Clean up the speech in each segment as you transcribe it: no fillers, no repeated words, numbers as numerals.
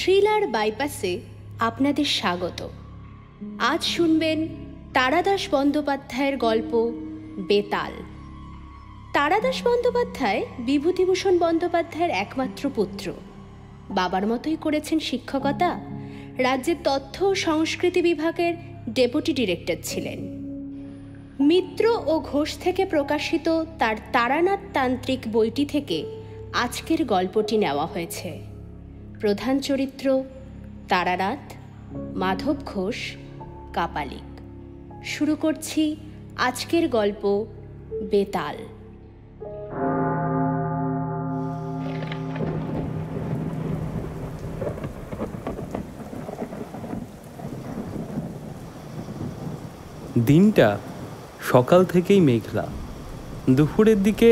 Thriller বাইপাসে আপনাদের স্বাগত। আজ শুনবেন তারাদাস বন্দ্যোপাধ্যায়ের গল্প বেতাল। তারাদাস বন্দ্যোপাধ্যায় বিভূতিভূষণ বন্দ্যোপাধ্যায়ের একমাত্র পুত্র। বাবার মতোই করেছেন শিক্ষকতা। রাজ্যের তথ্য ও সংস্কৃতি বিভাগের ডেপুটি ডিরেক্টর ছিলেন। মিত্র ও ঘোষ থেকে প্রকাশিত তার তারানাথ তান্ত্রিক বইটি থেকে আজকের গল্পটি নেওয়া হয়েছে। প্রধান চরিত্র তারানাথ, মাধব ঘোষ, কাপালিক। শুরু করছি আজকের গল্প বেতাল। দিনটা সকাল থেকেই মেঘলা। দুপুরের দিকে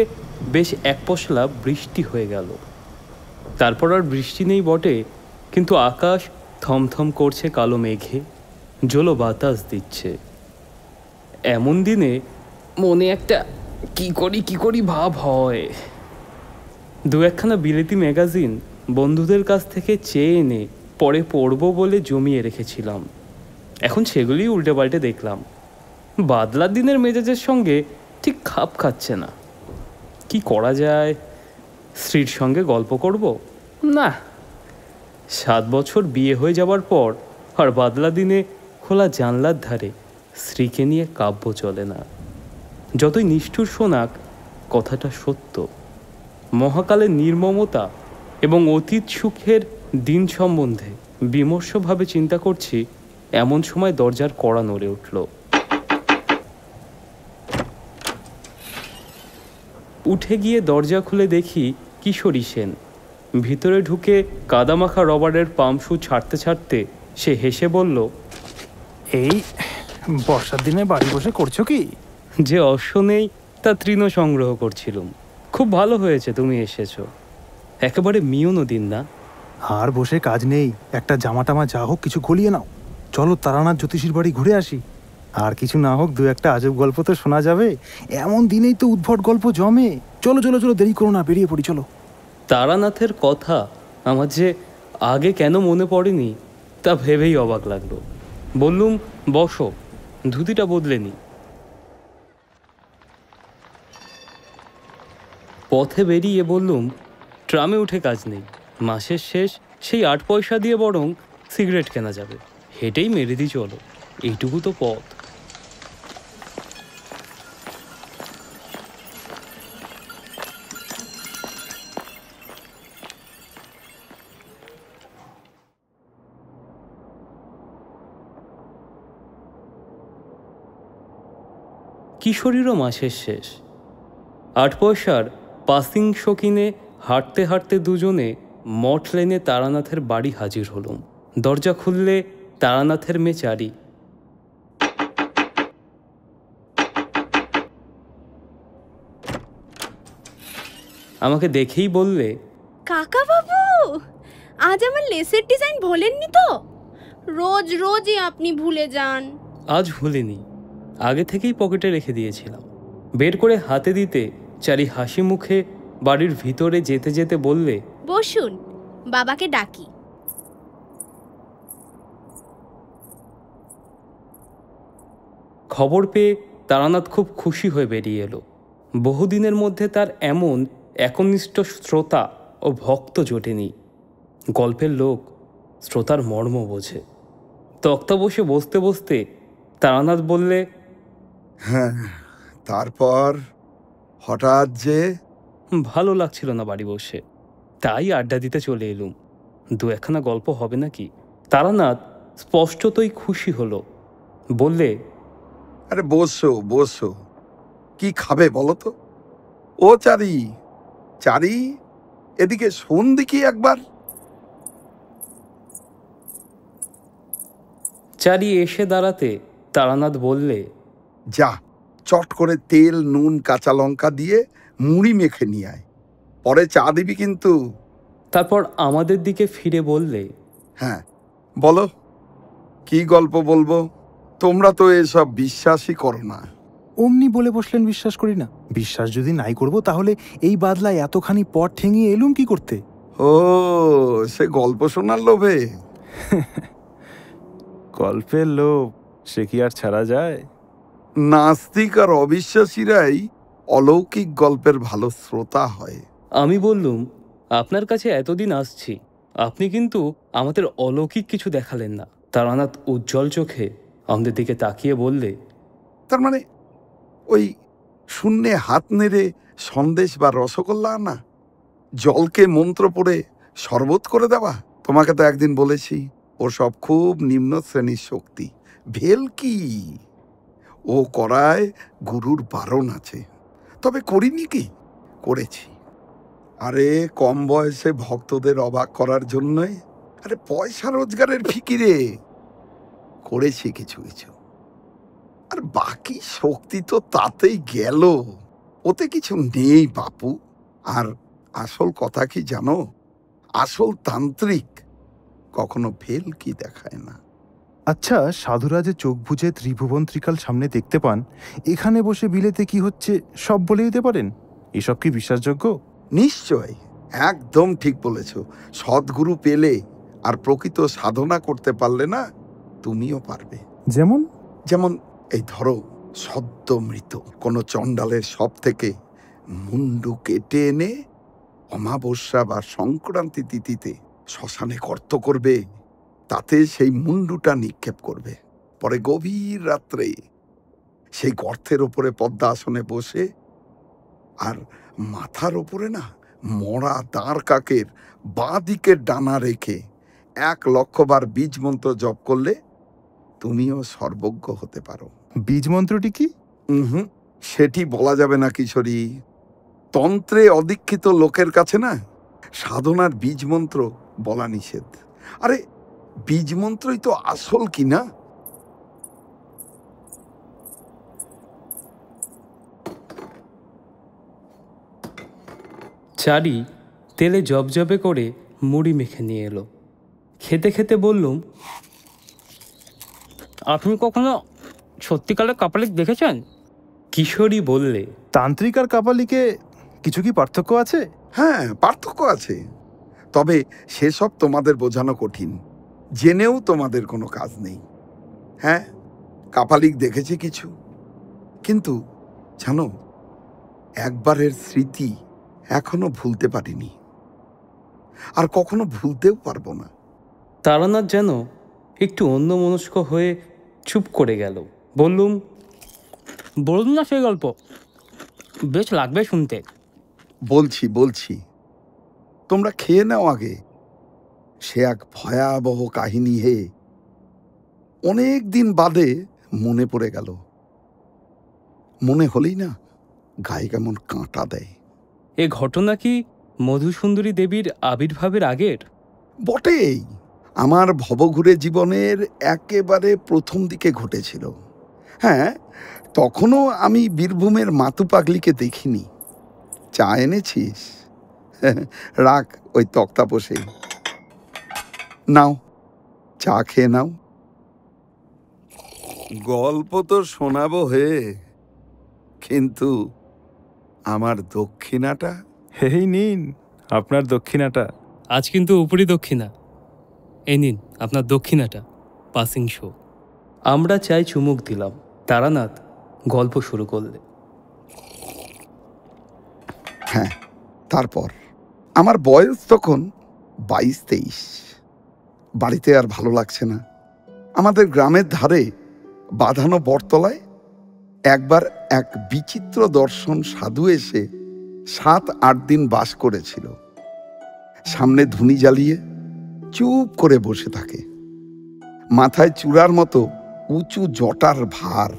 বেশ এক পশলা বৃষ্টি হয়ে গেল। তারপর আর বৃষ্টি নেই বটে, কিন্তু আকাশ থমথম করছে কালো মেঘে, জলো বাতাস দিচ্ছে। এমন দিনে মনে একটা কি করি ভাব হয়। দু একখানা বিলেতি ম্যাগাজিন বন্ধুদের কাছ থেকে চেয়ে এনে পরে পড়ব বলে জমিয়ে রেখেছিলাম। এখন সেগুলি উল্টে পাল্টে দেখলাম। বাদলা দিনের মেজাজের সঙ্গে ঠিক খাপ খাচ্ছে না। কি করা যায়? স্ত্রীর সঙ্গে গল্প করব? না, 7 বছর বিয়ে হয়ে যাওয়ার পর আর বাদলা দিনে খোলা জানলার ধারে স্ত্রীকে নিয়ে কাব্য চলে না। যতই নিষ্ঠুর শোনাক, কথাটা সত্য। মহাকালের নির্মমতা এবং অতীত সুখের দিন সম্বন্ধে বিমর্ষভাবে চিন্তা করছি, এমন সময় দরজার কড়া নড়ে উঠল। উঠে গিয়ে দরজা খুলে দেখি কিশোরী সেন। ভিতরে ঢুকে কাদামাখা রবারের পাম্পশু ছাড়তে ছাড়তে সে হেসে বলল, এই বর্ষার দিনে বাড়ি বসে করছো কি? যে অশ্ব নেই তা তৃণ সংগ্রহ করছিলুম। খুব ভালো হয়েছে তুমি এসেছো। একেবারে মিয়নো দিন না? আর বসে কাজ নেই, একটা জামা টামা যা হোক কিছু গলিয়ে নাও। চলো তারানাথ জ্যোতিষীর বাড়ি ঘুরে আসি। আর কিছু না হোক দু একটা আজব গল্প তো শোনা যাবে। এমন দিনেই তো উদ্ভট গল্প জমে। চলো চলো চলো, দেরি করো না, বেরিয়ে পড়ি চলো। তারানাথের কথা আমার যে আগে কেন মনে পড়েনি তা ভেবেই অবাক লাগলো। বললুম, বসো, ধুতিটা বদলে নি। পথে বেরিয়ে বললুম, ট্রামে উঠে কাজ নেই। মাসের শেষ, সেই 8 পয়সা দিয়ে বরং সিগারেট কেনা যাবে। হেঁটেই মেরে দিই চলো, এইটুকু তো পথ। কিশোরীরও মাসের শেষ। 8 পয়সার পাসিং শৌখিনে হাঁটতে হাঁটতে দুজনে মঠ লেনে তারানাথের বাড়ি হাজির হলুম। দরজা খুললে তারানাথের মেয়ে চারি। আমাকে দেখেই বললে, কাকা বাবু, আজ আমার লেসের ডিজাইন ভোলেননি তো? রোজ রোজই আপনি ভুলে যান। আজ ভুলিনি, আগে থেকেই পকেটে রেখে দিয়েছিলাম। বের করে হাতে দিতে চারি হাসি মুখে বাড়ির ভিতরে যেতে যেতে বললে, বসুন, বাবাকে ডাকি। খবর পেয়ে তারানাথ খুব খুশি হয়ে বেরিয়ে এলো। বহুদিনের মধ্যে তার এমন একনিষ্ঠ শ্রোতা ও ভক্ত জোটেনি। গল্পের লোক শ্রোতার মর্ম বোঝে। তক্তা বসে বসতে বসতে তারানাথ বললে, হ্যাঁ, তারপর হঠাৎ যে ভালো লাগছিল না বাড়ি বসে, তাই আড্ডা দিতে চলে এলুম। দু একখানা গল্প হবে নাকি? তারানাথ স্পষ্টতই খুশি হলো। বললে, আরে বসো বসো, কি খাবে বলো তো? ও চারি, চারি, এদিকে শোন দেখি একবার। চারি এসে দাঁড়াতে তারানাথ বললে, যা, চট করে তেল নুন কাঁচা লঙ্কা দিয়ে মুড়ি মেখে নিয়ে আয়, পরে চা দিবি কিন্তু। তারপর আমাদের দিকে ফিরে বললে, হ্যাঁ বলো, কি গল্প বলবো? তোমরা তো এসব বিশ্বাসই করো না। অমনি বলে বসলেন বিশ্বাস করি না। বিশ্বাস যদি নাই করবো তাহলে এই বাদলায় এতখানি পথ ঠেঙিয়ে এলুম কি করতে? ও, সে গল্প শোনার লোভে? গল্পের লোভ সে কি আর ছাড়া যায়? নাস্তিক আর অবিশ্বাসীরাই অলৌকিক গল্পের ভালো শ্রোতা হয়। আমি বললুম, আপনার কাছে এতদিন আসছি, আপনি কিন্তু আমাদের অলৌকিক কিছু দেখালেন না। তারানাথ উজ্জ্বল চোখে আমাদের দিকে তাকিয়ে বললে, তার মানে ওই শূন্যে হাত নেড়ে সন্দেশ বা রসগোল্লা আনা, জলকে মন্ত্র পড়ে শরবত করে দেওয়া। তোমাকে তো একদিন বলেছি ও সব খুব নিম্ন শ্রেণীর শক্তি, ভেলকি। ও করায় গুরুর বারণ আছে, তবে করিনি কি, করেছি। আরে কম বয়সে ভক্তদের অবাক করার জন্যই, আরে পয়সা রোজগারের ফিকিরে করেছি কিছু কিছু। আর বাকি শক্তি তো তাতেই গেল, ওতে কিছু নেই বাপু। আর আসল কথা কি জানো, আসল তান্ত্রিক কখনো ভেলকি দেখায় না। আচ্ছা, সাধুরা যে চোখ বুজে ত্রিভুবন ত্রিকাল সামনে দেখতে পান, এখানে বসে বিলেতে কি হচ্ছে সব বলে দিতে পারেন? এসব কি বিশ্বাসযোগ্য? নিশ্চয়, একদম ঠিক বলেছ। সদ্গুরু পেলে আর প্রকৃত সাধনা করতে পারলে না, তুমিও পারবে। যেমন? যেমন এই ধরো, সদ্য মৃত কোনো চণ্ডালের সব থেকে মুন্ডু কেটে এনে অমাবস্যা বা সংক্রান্তি তিথিতে শ্মশানে গর্ত করবে, তাতে সেই মুন্ডুটা নিক্ষেপ করবে। পরে গভীর রাত্রে সেই গর্তের ওপরে পদ্মাসনে বসে আর মাথার ওপরে না মরা দাঁড় কাকের বাঁ দিকের ডানা রেখে 1,00,000 বার বীজ মন্ত্র জপ করলে তুমিও সর্বজ্ঞ হতে পারো। বীজ মন্ত্রটি কি? সেটি বলা যাবে না কিশোরী। তন্ত্রে অদীক্ষিত লোকের কাছে না সাধনার বীজ মন্ত্র বলা নিষেধ। আরে বীজ মন্ত্রই তো আসল, কি না? চারি তেলে জবজবে করে মুড়ি মেখে নিয়ে এলো। খেতে খেতে বললুম, আপনি কখনো সত্যিকালের কাপালিক দেখেছেন? কিশোরী বললে, তান্ত্রিক আর কাপালিকে কিছু কি পার্থক্য আছে? হ্যাঁ, পার্থক্য আছে, তবে সেসব তোমাদের বোঝানো কঠিন। জেনেও তোমাদের কোনো কাজ নেই। হ্যাঁ, কাপালিক দেখেছি কিছু, কিন্তু জানো, একবারের স্মৃতি এখনো ভুলতে পারিনি, আর কখনো ভুলতেও পারবো না। তারানাথ যেন একটু অন্যমনস্ক হয়ে চুপ করে গেল। বললুম, বলুন না সেই গল্প, বেশ লাগবে শুনতে। বলছি, তোমরা খেয়ে নাও আগে। সে এক ভয়াবহ কাহিনী হে, অনেক দিন বাদে মনে পড়ে গেল। মনে হলেই না গায়ে কেমন কাঁটা দেয়। এ ঘটনা কি মধুসুন্দরী দেবীর আবির্ভাবের আগের? বটেই, আমার ভবঘুরে জীবনের একেবারে প্রথম দিকে ঘটেছিল। হ্যাঁ, তখনও আমি বীরভূমের মাতু পাগলিকে দেখিনি। চা এনেছিস? রাখ ওই তক্তা বসে, নাও চা খেয়ে নাও। গল্প তো শোনাবো হে, কিন্তু আমার দক্ষিণাটা? হেই নিন আপনার দক্ষিণাটা। আজ কিন্তু উপরি দক্ষিণা। এই নিন আপনার দক্ষিণাটা, পাসিং শো। আমরা চাই চুমুক দিলাম। তারানাথ গল্প শুরু করলে। হ্যাঁ, তারপর আমার বয়স তখন 22-23। বাড়িতে আর ভালো লাগছে না। আমাদের গ্রামের ধারে বাঁধানো বটতলায় একবার এক বিচিত্র দর্শন সাধু এসে 7-8 দিন বাস করেছিল। সামনে ধুনি জ্বালিয়ে চুপ করে বসে থাকে, মাথায় চূড়ার মতো উঁচু জটার ভার,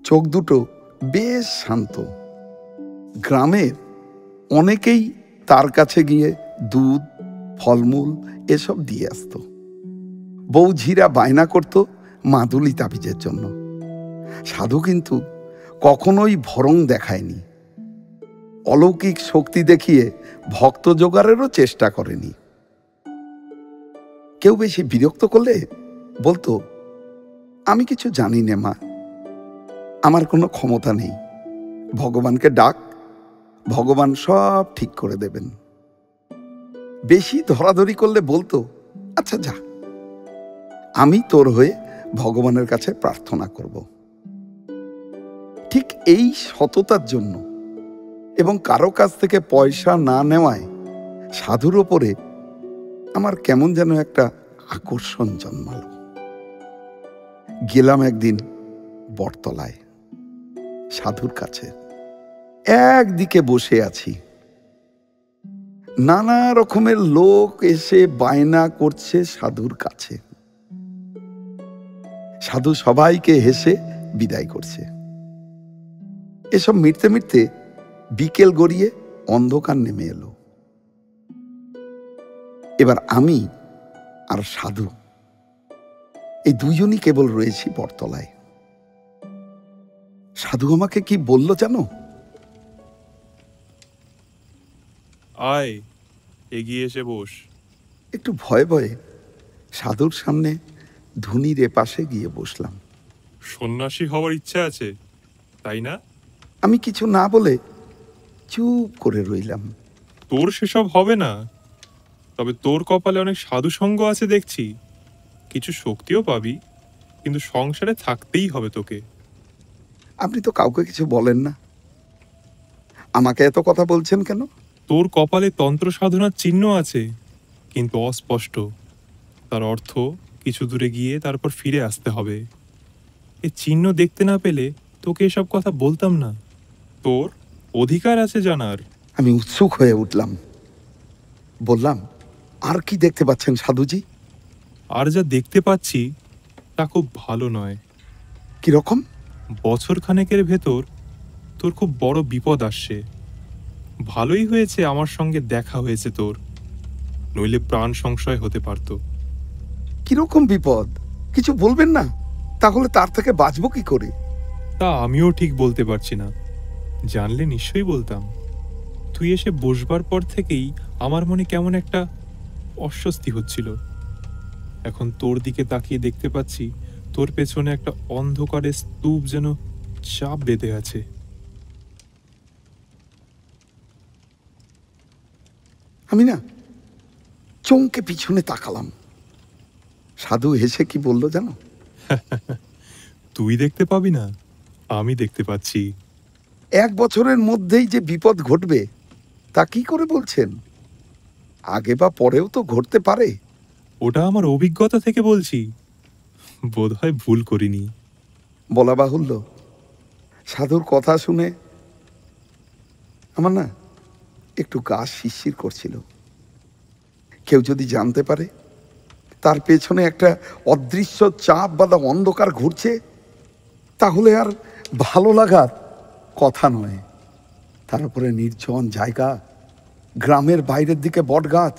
চোখ দুটো বেশ শান্ত। গ্রামের অনেকেই তার কাছে গিয়ে দুধ, ফলমূল এসব দিয়ে আসত। বৌঝিরা বায়না করত মাদুলি তাবিজের জন্য। সাধু কিন্তু কখনোই ভরং দেখায়নি, অলৌকিক শক্তি দেখিয়ে ভক্ত জোগাড়েরও চেষ্টা করেনি। কেউ বেশি বিরক্ত করলে বলতো, আমি কিছু জানি না মা, আমার কোনো ক্ষমতা নেই, ভগবানকে ডাক, ভগবান সব ঠিক করে দেবেন। বেশি ধরাধরি করলে বলতো, আচ্ছা যা, আমি তোর হয়ে ভগবানের কাছে প্রার্থনা করব। ঠিক এই সততার জন্য এবং কারো কাছ থেকে পয়সা না নেওয়ায় সাধুর ওপরে আমার কেমন যেন একটা আকর্ষণ জন্মালো। গেলাম একদিন বটতলায় সাধুর কাছে। একদিকে বসে আছি, নানা রকমের লোক এসে বায়না করছে সাধুর কাছে। সাধু সবাইকে হেসে বিদায় করছে। এসব মিটতে মিটতে বিকেল গড়িয়ে অন্ধকার নেমে এলো। এবার আমি আর সাধু এই দুজনই কেবল রয়েছি বটতলায়। সাধু আমাকে কি বলল জানো? আয়, এগিয়ে এসে বস। একটু ভয়ে ভয়ে সাধুর সামনে ধুনির এপাশে গিয়ে বসলাম। সন্ন্যাসী হওয়ার ইচ্ছা আছে, তাই না? আমি কিছু না বলে চুপ করে রইলাম। তোর সেসব হবে না, তবে তোর কপালে অনেক সাধু সঙ্গ আছে দেখছি। কিছু শক্তিও পাবি, কিন্তু সংসারে থাকতেই হবে তোকে। আপনি তো কাউকে কিছু বলেন না, আমাকে এত কথা বলছেন কেন? তোর কপালে তন্ত্র সাধনার চিহ্ন আছে, কিন্তু অস্পষ্ট। তার অর্থ কিছু দূরে গিয়ে তারপর ফিরে আসতে হবে। এ চিহ্ন দেখতে না পেলে তোকে এসব কথা বলতাম না। তোর অধিকার আছে জানার। আমি উৎসুক হয়ে উঠলাম, বললাম, আর কি দেখতে পাচ্ছেন সাধুজি? আর যা দেখতে পাচ্ছি তা খুব ভালো নয়। কিরকম? বছর খানেকের ভেতর তোর খুব বড় বিপদ আসছে। ভালোই হয়েছে আমার সঙ্গে দেখা হয়েছে তোর, নইলে প্রাণ সংশয় হতে পারত। কিরকম বিপদ? কিছু বলবেন না, তাহলে তার থেকে বাঁচবো কি করে? তা আমিও ঠিক বলতে পারছি না, জানলে নিশ্চয়ই বলতাম। তুই এসে বসবার পর থেকেই আমার মনে কেমন একটা অস্বস্তি হচ্ছিল। এখন তোর দিকে তাকিয়ে দেখতে পাচ্ছি তোর পেছনে একটা অন্ধকারের স্তূপ যেন চাপ বেঁধে আছে। আমি না চমকে পিছনে তাকালাম। সাধু হেসে কি বলল জানো? তুই দেখতে পাবি না, আমি দেখতে পাচ্ছি। 1 বছরের মধ্যেই যে বিপদ ঘটবে তা কি করে বলছেন? আগে বা পরেও তো ঘটতে পারে। ওটা আমার অভিজ্ঞতা থেকে বলছি, বোধহয় ভুল করিনি। বলা বাহুল্য, সাধুর কথা শুনে আমার না একটু গা শিরশির করছিল। কেউ যদি জানতে পারে তার পেছনে একটা অদৃশ্য চাপ বাঁধা অন্ধকার ঘুরছে, তাহলে আর ভালো লাগার কথা নয়। তার উপরে নির্জন জায়গা, গ্রামের বাইরের দিকে বট গাছ,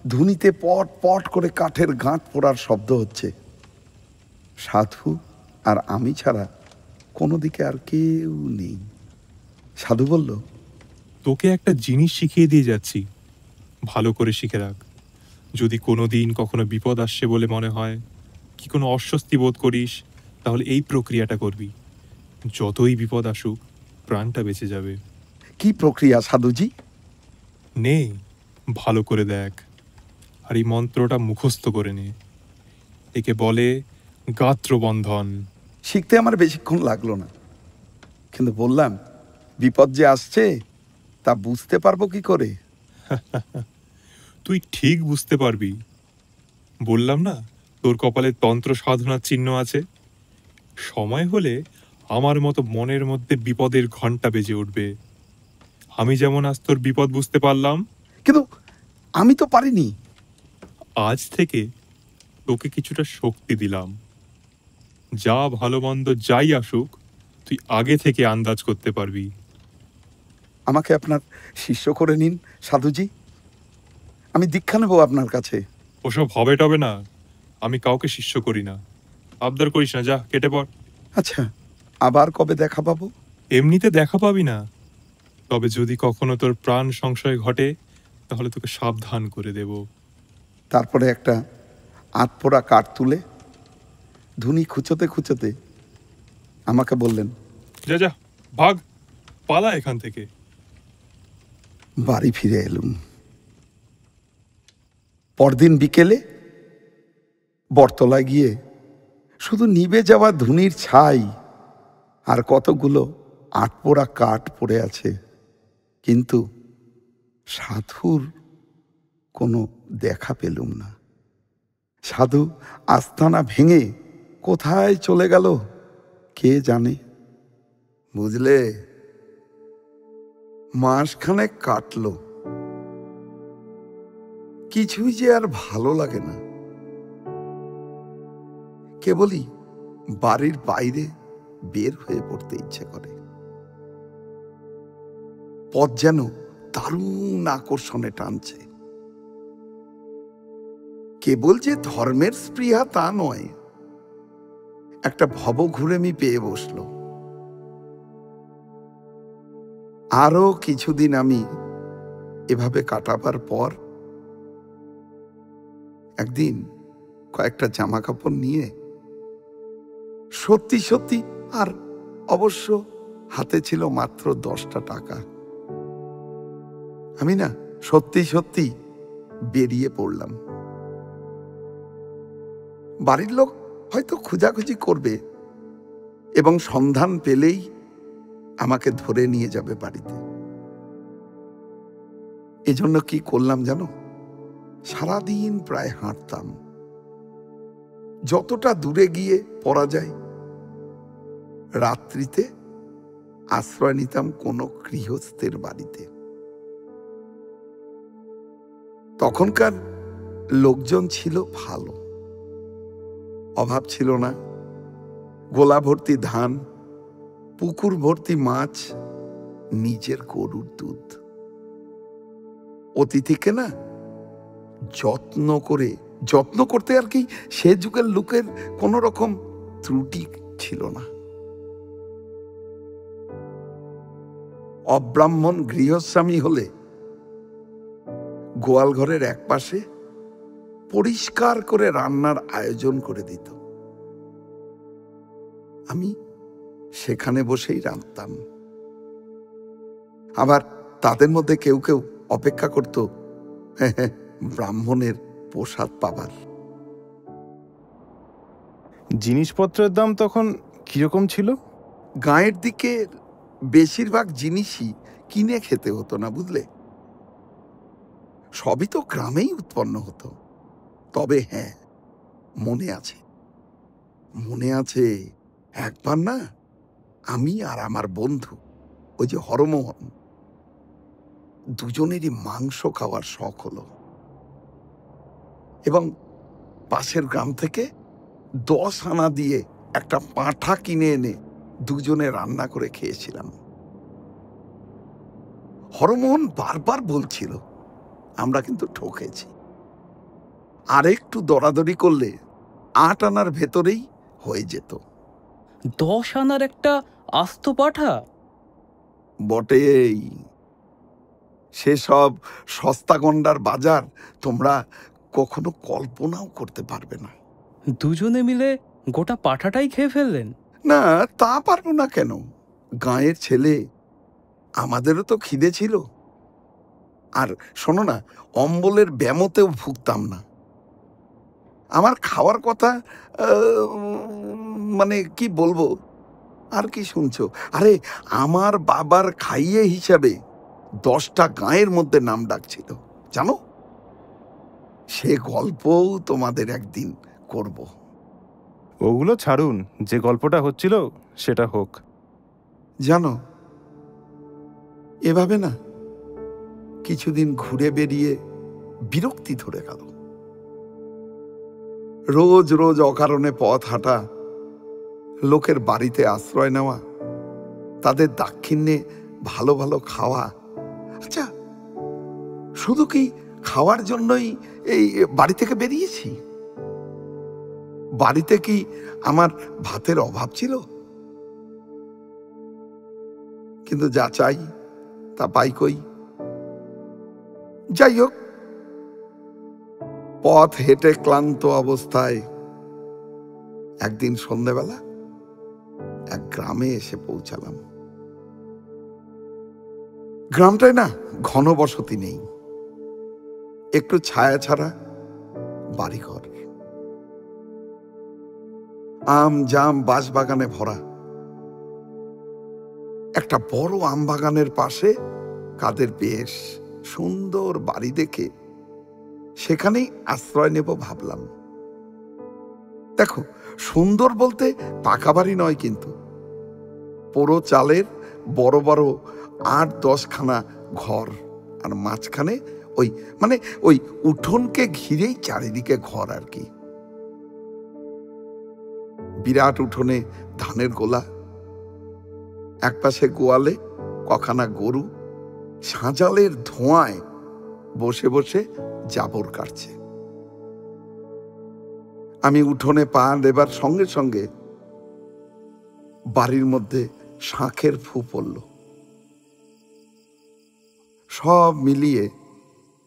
ধুনিতে পট পট করে কাঠের গাঁট পোড়ার শব্দ হচ্ছে। সাধু আর আমি ছাড়া কোনো দিকে আর কেউ নেই। সাধু বলল, তোকে একটা জিনিস শিখিয়ে দিয়ে যাচ্ছি, ভালো করে শিখে রাখ। যদি কোনো দিন কখনো বিপদ আসছে বলে মনে হয়, কি কোনো অস্বস্তি বোধ করিস, তাহলে এই প্রক্রিয়াটা করবি। যতই বিপদ আসুক, প্রাণটা বেঁচে যাবে। কি প্রক্রিয়া সাধুজি? নে, ভালো করে দেখ, আর এই মন্ত্রটা মুখস্থ করে নে। একে বলে গাত্রবন্ধন। শিখতে আমার বেশিক্ষণ লাগলো না, কিন্তু বললাম, বিপদ যে আসছে তা বুঝতে পারবো কি করে? তুই ঠিক বুঝতে পারবি। বললাম না তোর কপালে তন্ত্র সাধনার চিহ্ন আছে। সময় হলে আমার মতো মনের মধ্যে বিপদের ঘন্টা বেজে উঠবে। আমি যেমন আজ তোর বিপদ বুঝতে পারলাম, কিন্তু আমি তো পারিনি। আজ থেকে তোকে কিছুটা শক্তি দিলাম। যা ভালো মন্দ যাই আসুক, তুই আগে থেকে আন্দাজ করতে পারবি। আমাকে আপনার শিষ্য করে নিন সাধুজি, আমি দীক্ষা নেব আপনার কাছে। ওসব হবে টবে না, আমি কাউকে শিষ্য করি না। আবদার করিস না, যা কেটে পড়। আচ্ছা, আবার কবে দেখা পাবো? এমনিতে দেখা পাবি না, তবে যদি কখনো তোর প্রাণ সংশয় ঘটে, তাহলে তোকে সাবধান করে দেব। তারপরে একটা আধপোড়া কাঠ তুলে ধুনি খুঁচোতে খুঁচোতে আমাকে বললেন, যা যা, ভাগ, পালা এখান থেকে। বাড়ি ফিরে এলুম। পরদিন বিকেলে বটতলায় গিয়ে শুধু নিভে যাওয়া ধুনির ছাই আর কতগুলো আটপোড়া কাঠ পড়ে আছে, কিন্তু সাধুর কোনো দেখা পেলুম না। সাধু আস্তানা ভেঙে কোথায় চলে গেল কে জানে। বুঝলে, মাসখানেক কাটলো, কিছুই যে আর ভালো লাগে না। কেবলই বাড়ির বাইরে বের হয়ে পড়তে ইচ্ছে করে। পথ যেন দারুণ আকর্ষণে টানছে। কেবল যে ধর্মের স্পৃহা তা নয়, একটা ভবঘুরেমি পেয়ে বসলো। আরো কিছুদিন আমি এভাবে কাটাবার পর একদিন কয়েকটা জামা কাপড় নিয়ে সত্যি সত্যি, আর অবশ্য হাতে ছিল মাত্র 10টা টাকা, আমি না সত্যি সত্যি বেরিয়ে পড়লাম। বাড়ির লোক হয়তো খোঁজাখুঁজি করবে এবং সন্ধান পেলেই আমাকে ধরে নিয়ে যাবে বাড়িতে। এজন্য কি করলাম জানো? সারাদিন প্রায় হাঁটতাম, যতটা দূরে গিয়ে পড়া যায়। রাত্রিতে আশ্রয় নিতাম কোনো গৃহস্থের বাড়িতে। তখনকার লোকজন ছিল ভালো, অভাব ছিল না। গোলা ভর্তি ধান, পুকুর ভর্তি মাছ, নিজের গরুর দুধ। অতিথিকে না যত্ন করতে আর কি সে যুগের লোকের কোন রকম ত্রুটি ছিল না। অব্রাহ্মণ গৃহস্বামী হলে গোয়াল ঘরের এক পাশে পরিষ্কার করে রান্নার আয়োজন করে দিত। আমি সেখানে বসেই রাঁধতাম। আবার তাদের মধ্যে কেউ কেউ অপেক্ষা করত ব্রাহ্মণের প্রসাদ পাবার। জিনিসপত্রের দাম তখন কিরকম ছিল? গাঁয়ের দিকে বেশিরভাগ জিনিসই কিনে খেতে হতো না, বুঝলে। সবই তো গ্রামেই উৎপন্ন হতো। তবে হ্যাঁ, মনে আছে একবার না, আমি আর আমার বন্ধু ওই যে হরমোহন, দুজনেরই মাংস খাওয়ার শখ হলো এবং পাশের গ্রাম থেকে 10 আনা দিয়ে একটা পাঁঠা কিনে এনে দুজনে রান্না করে খেয়েছিলাম। হরমোহন বারবার বলছিল, আমরা কিন্তু ঠকেছি। আর একটু দরাদরি করলে 8 আনার ভেতরেই হয়ে যেত। 10 আনার একটা আস্ত পাঠা? বটেই। সেসব সস্তা গন্ডার বাজার তোমরা কখনো কল্পনাও করতে পারবে না। দুজনে মিলে গোটা পাঠাটাই খেয়ে ফেললেন? না, তা পারবো না কেন? গাঁয়ের ছেলে, আমাদেরও তো খিদে ছিল। আর শোনো না, অম্বলের ব্যামোতেও ভুগতাম না। আমার খাওয়ার কথা মানে কি বলবো, আর কি শুনছো? আরে, আমার বাবার খাইয়ে হিসাবে 10টা গাঁয়ের মধ্যে নাম ডাকছিল, জানো? সে গল্পও তোমাদের একদিন করব। ওগুলো ছাড়ুন, যে গল্পটা হচ্ছিল সেটা হোক। জানো, এভাবে না কিছুদিন ঘুরে বেরিয়ে বিরক্তি ধরে গেল। রোজ রোজ অকারণে পথ হাঁটা, লোকের বাড়িতে আশ্রয় নেওয়া, তাদের দাক্ষিণ্যে ভালো ভালো খাওয়া। আচ্ছা, শুধু কি খাওয়ার জন্যই এই বাড়ি থেকে বেরিয়েছি? বাড়িতে কি আমার ভাতের অভাব ছিল? কিন্তু যা চাই তা পাই কই। যাই হোক, পথ হেঁটে ক্লান্ত অবস্থায় একদিন সন্ধ্যাবেলা এক গ্রামে এসে পৌঁছালাম। গ্রামটায় না ঘনবসতি নেই, একটু ছায়া ছাড়া বাড়িঘর, আম জাম বাঁশবাগানে ভরা। একটা বড় আম বাগানের পাশে কাদের বেশ সুন্দর বাড়ি দেখে সেখানেই আশ্রয় নেব ভাবলাম। দেখো, সুন্দর বলতে পাকা বাড়ি নয়, কিন্তু পুরো চালের বড় বড় 8-10খানা ঘর, আর মাঝখানে ওই উঠোনকে ঘিরেই চারিদিকে ঘর আর কি। বিরাট উঠোনে ধানের গোলা, একপাশে গোয়ালে কখানা গরু সাঁজালের ধোঁয়ায় বসে বসে জাবর কাটছে। আমি উঠোনে পা দেবার সঙ্গে সঙ্গে বাড়ির মধ্যে শাঁখের ফু পড়ল। সব মিলিয়ে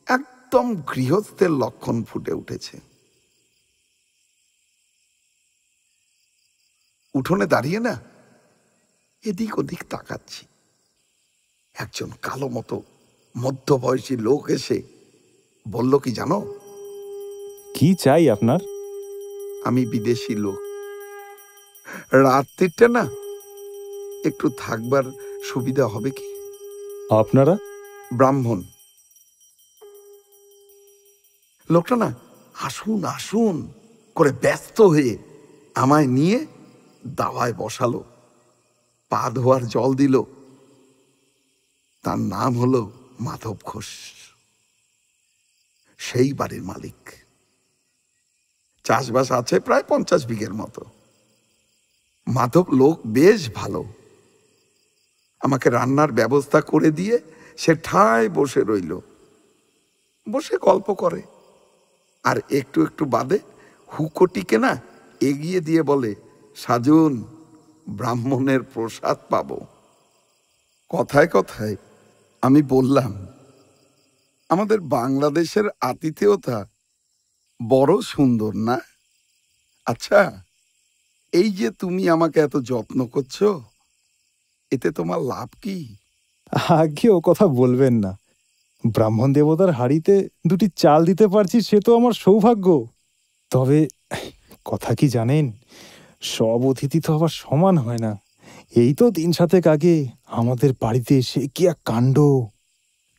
একদম গৃহস্থের লক্ষণ ফুটে উঠেছে। উঠোনে দাঁড়িয়ে না এদিক ওদিক তাকাচ্ছি। একজন কালো মতো মধ্যবয়সী লোক এসে বলল, কি জানো? কি চাই আপনার? আমি বিদেশি লোক, রাত্রিটা না একটু থাকবার সুবিধা হবে কি? আপনারা? ব্রাহ্মণ। লোকটা না আসুন আসুন করে ব্যস্ত হয়ে আমায় নিয়ে দাওয়ায় বসালো, পা ধোয়ার জল দিল। তার নাম হলো মাধব ঘোষ, সেই বাড়ির মালিক। চাষবাস আছে প্রায় 50 বিঘের মতো। মাধব লোক বেশ ভালো। আমাকে রান্নার ব্যবস্থা করে দিয়ে সে ঠায় বসে রইল, বসে গল্প করে। আর একটু একটু বাদে হুকোটিকে না এগিয়ে দিয়ে বলে, সাজুন, ব্রাহ্মণের প্রসাদ পাবো। কথায় কথায় আমি বললাম, আমাদের বাংলাদেশের আতিথেয়তা বড় সুন্দর না? আচ্ছা, এই যে তুমি আমাকে এত যত্ন করছো, এতে তোমার লাভ কি? আগে ও কথা বলবেন না। ব্রাহ্মণ দেবতার হাড়িতে 2টি চাল দিতে পারছি, সে তো আমার সৌভাগ্য। তবে কথা কি জানেন, সব অতিথি তো আবার সমান হয় না। এই তো 3-7 আগে আমাদের বাড়িতে এসে কি এক কাণ্ড!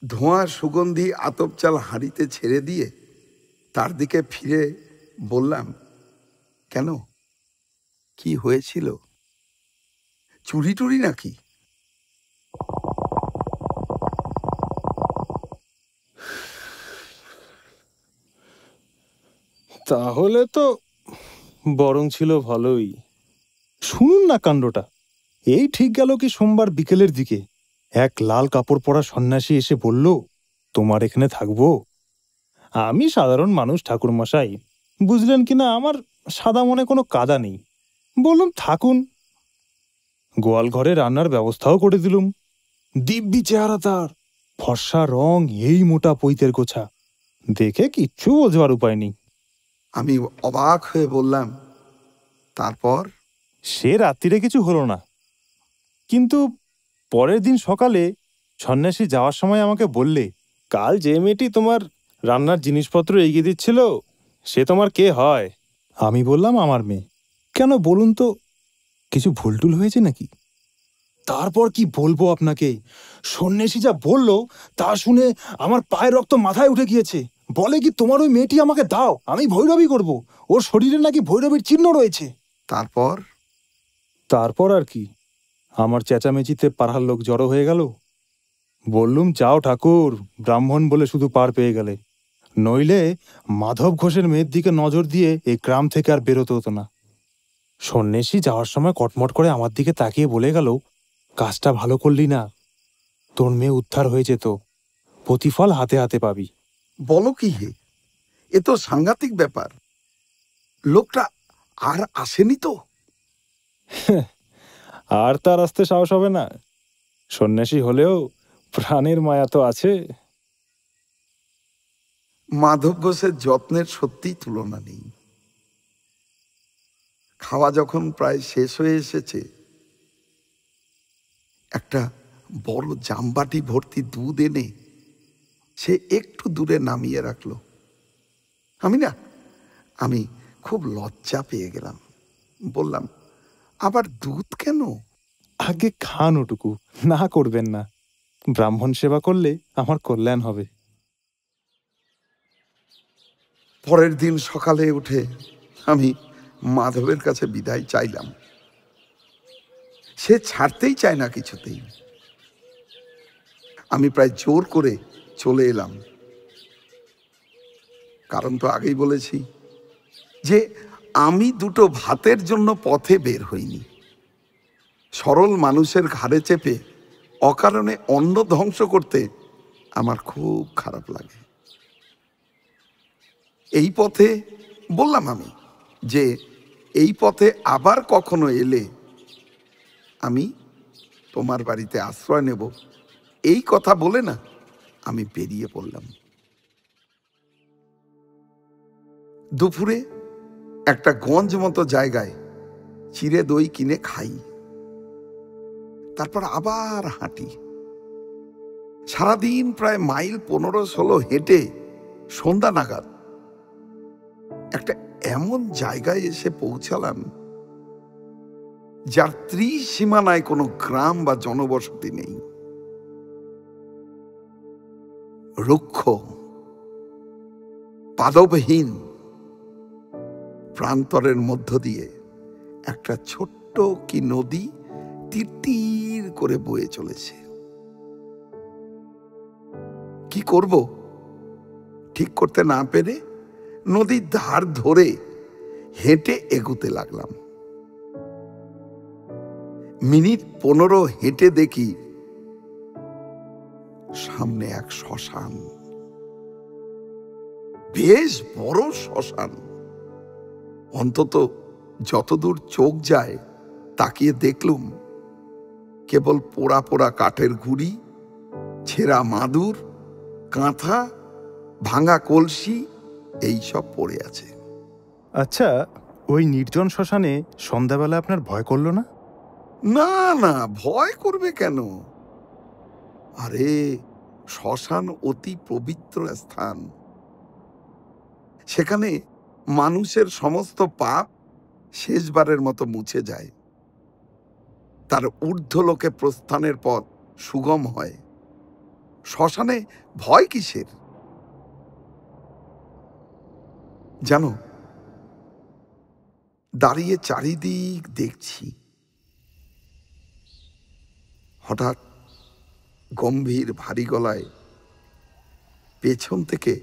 ধোঁয়ার সুগন্ধি আতপ চাল হাঁড়িতে ছেড়ে দিয়ে তার দিকে ফিরে বললাম, কেন, কি হয়েছিল? চুরি টুরি নাকি? তাহলে তো বরং ছিল ভালোই। শুনুন না কাণ্ডটা। এই ঠিক গেল কি সোমবার বিকেলের দিকে এক লাল কাপড় পরা সন্ন্যাসী এসে বলল, তোমার এখানে থাকবো? আমি সাধারণ মানুষ ঠাকুরমশাই, বুঝলেন কিনা, আমার সাদা মনে কোনো কাদা নেই। বললাম থাকুন। গোয়াল ঘরে রান্নার ব্যবস্থাও করে দিলুম। দিব্যি চেহারা তার, ফর্সা রং, এই মোটা পৈতের গোছা, দেখে কিচ্ছু বোঝবার উপায় নেই। আমি অবাক হয়ে বললাম, তারপর? সে রাত্রিরে কিছু হলো না, কিন্তু পরের দিন সকালে সন্ন্যাসী যাওয়ার সময় আমাকে বললে, কাল যে মেয়েটি তোমার রান্নার জিনিসপত্র এগিয়ে দিচ্ছিল, সে তোমার কে হয়? আমি বললাম, আমার মেয়ে। কেন বলুন তো, কিছু ভুলটুল হয়েছে নাকি? তারপর কি বলবো আপনাকে, সন্ন্যাসী যা বলল তা শুনে আমার পায়ের রক্ত মাথায় উঠে গিয়েছে। বলে কি, তোমার ওই মেয়েটি আমাকে দাও, আমি ভৈরবী করব। ওর শরীরে নাকি ভৈরবীর চিহ্ন রয়েছে। তারপর? তারপর আর কি, আমার চেঁচামেচিতে পাড়ার লোক জড়ো হয়ে গেল। বললুম, যাও ঠাকুর, ব্রাহ্মণ বলে শুধু পার পেয়ে গেলে, নইলে মাধব ঘোষের মেয়ের দিকে নজর দিয়ে এই গ্রাম থেকে আর বেরোতে হতো না। সন্ন্যাসী যাওয়ার সময় কটমট করে আমার দিকে তাকিয়ে বলে গেল, কাজটা ভালো করলি না, তোর মেয়ে উদ্ধার হয়েছে তো, প্রতিফল হাতে হাতে পাবি। বলো কি হে, এ তো সাংঘাতিক ব্যাপার। লোকটা আর আসেনি তো? আর তার আসতে সাহস হবে না? সন্ন্যাসী হলেও প্রাণের মায়া তো আছে। মাধব ঘোষের যত্নের সত্যিই তুলনা নেই। খাওয়া যখন প্রায় শেষ হয়ে এসেছে, একটা বড় জামবাটি ভর্তি দুধ এনে সে একটু দূরে নামিয়ে রাখলো। আমি না আমি খুব লজ্জা পেয়ে গেলাম। বললাম, আবার দুধ কেন? আগে খান ওটুকু, না করবেন না। ব্রাহ্মণ সেবা করলে আমার কল্যাণ হবে। পরের দিন সকালে উঠে আমি মাধবের কাছে বিদায় চাইলাম। সে ছাড়তেই চায় না কিছুতেই। আমি প্রায় জোর করে চলে এলাম। কারণ তো আগেই বলেছি যে আমি দুটো ভাতের জন্য পথে বের হইনি। সরল মানুষের ঘাড়ে চেপে অকারণে অন্ন ধ্বংস করতে আমার খুব খারাপ লাগে। এই পথে বললাম আমি যে এই পথে আবার কখনো এলে আমি তোমার বাড়িতে আশ্রয় নেব। এই কথা বলে না আমি বেরিয়ে পড়লাম। দুপুরে একটা গঞ্জ মতো জায়গায় চিড়ে দই কিনে খাই, তারপর আবার হাঁটি। সারাদিন প্রায় মাইল 15-16 হেঁটে সন্ধ্যা নাগাদ একটা এমন জায়গায় এসে পৌঁছালাম যার ত্রিসীমানায় কোনো গ্রাম বা জনবসতি নেই। রুক্ষ, পাদবহীন প্রান্তরের মধ্য দিয়ে একটা ছোট্ট কি নদী তীর তীর করে বয়ে চলেছে। কি করব ঠিক করতে না পেরে নদীর ধার ধরে হেঁটে এগুতে লাগলাম। মিনিট 15 হেঁটে দেখি সামনে এক শ্মশান, বেশ বড় শ্মশান। অন্তত যতদূর চোখ যায় তাকিয়ে দেখলুম কেবল পোড়া পোড়া কাঠের গুঁড়ি, ছেঁড়া মাদুর, কাঁথা, ভাঙা কলসি এইসব পড়ে আছে। আচ্ছা, ওই নির্জন শ্মশানে সন্ধ্যাবেলা আপনার ভয় করলো না? না না, ভয় করবে কেন? আরে, শ্মশান অতি পবিত্র স্থান। সেখানে মানুষের সমস্ত পাপ শেষবারের মতো মুছে যায়। তার ঊর্ধ্বলোকে প্রস্থানের পথ সুগম হয়। শ্মশানে ভয় কিসের? জানো, দাঁড়িয়ে চারিদিক দেখছি, হঠাৎ গম্ভীর ভারী গলায় পেছন থেকে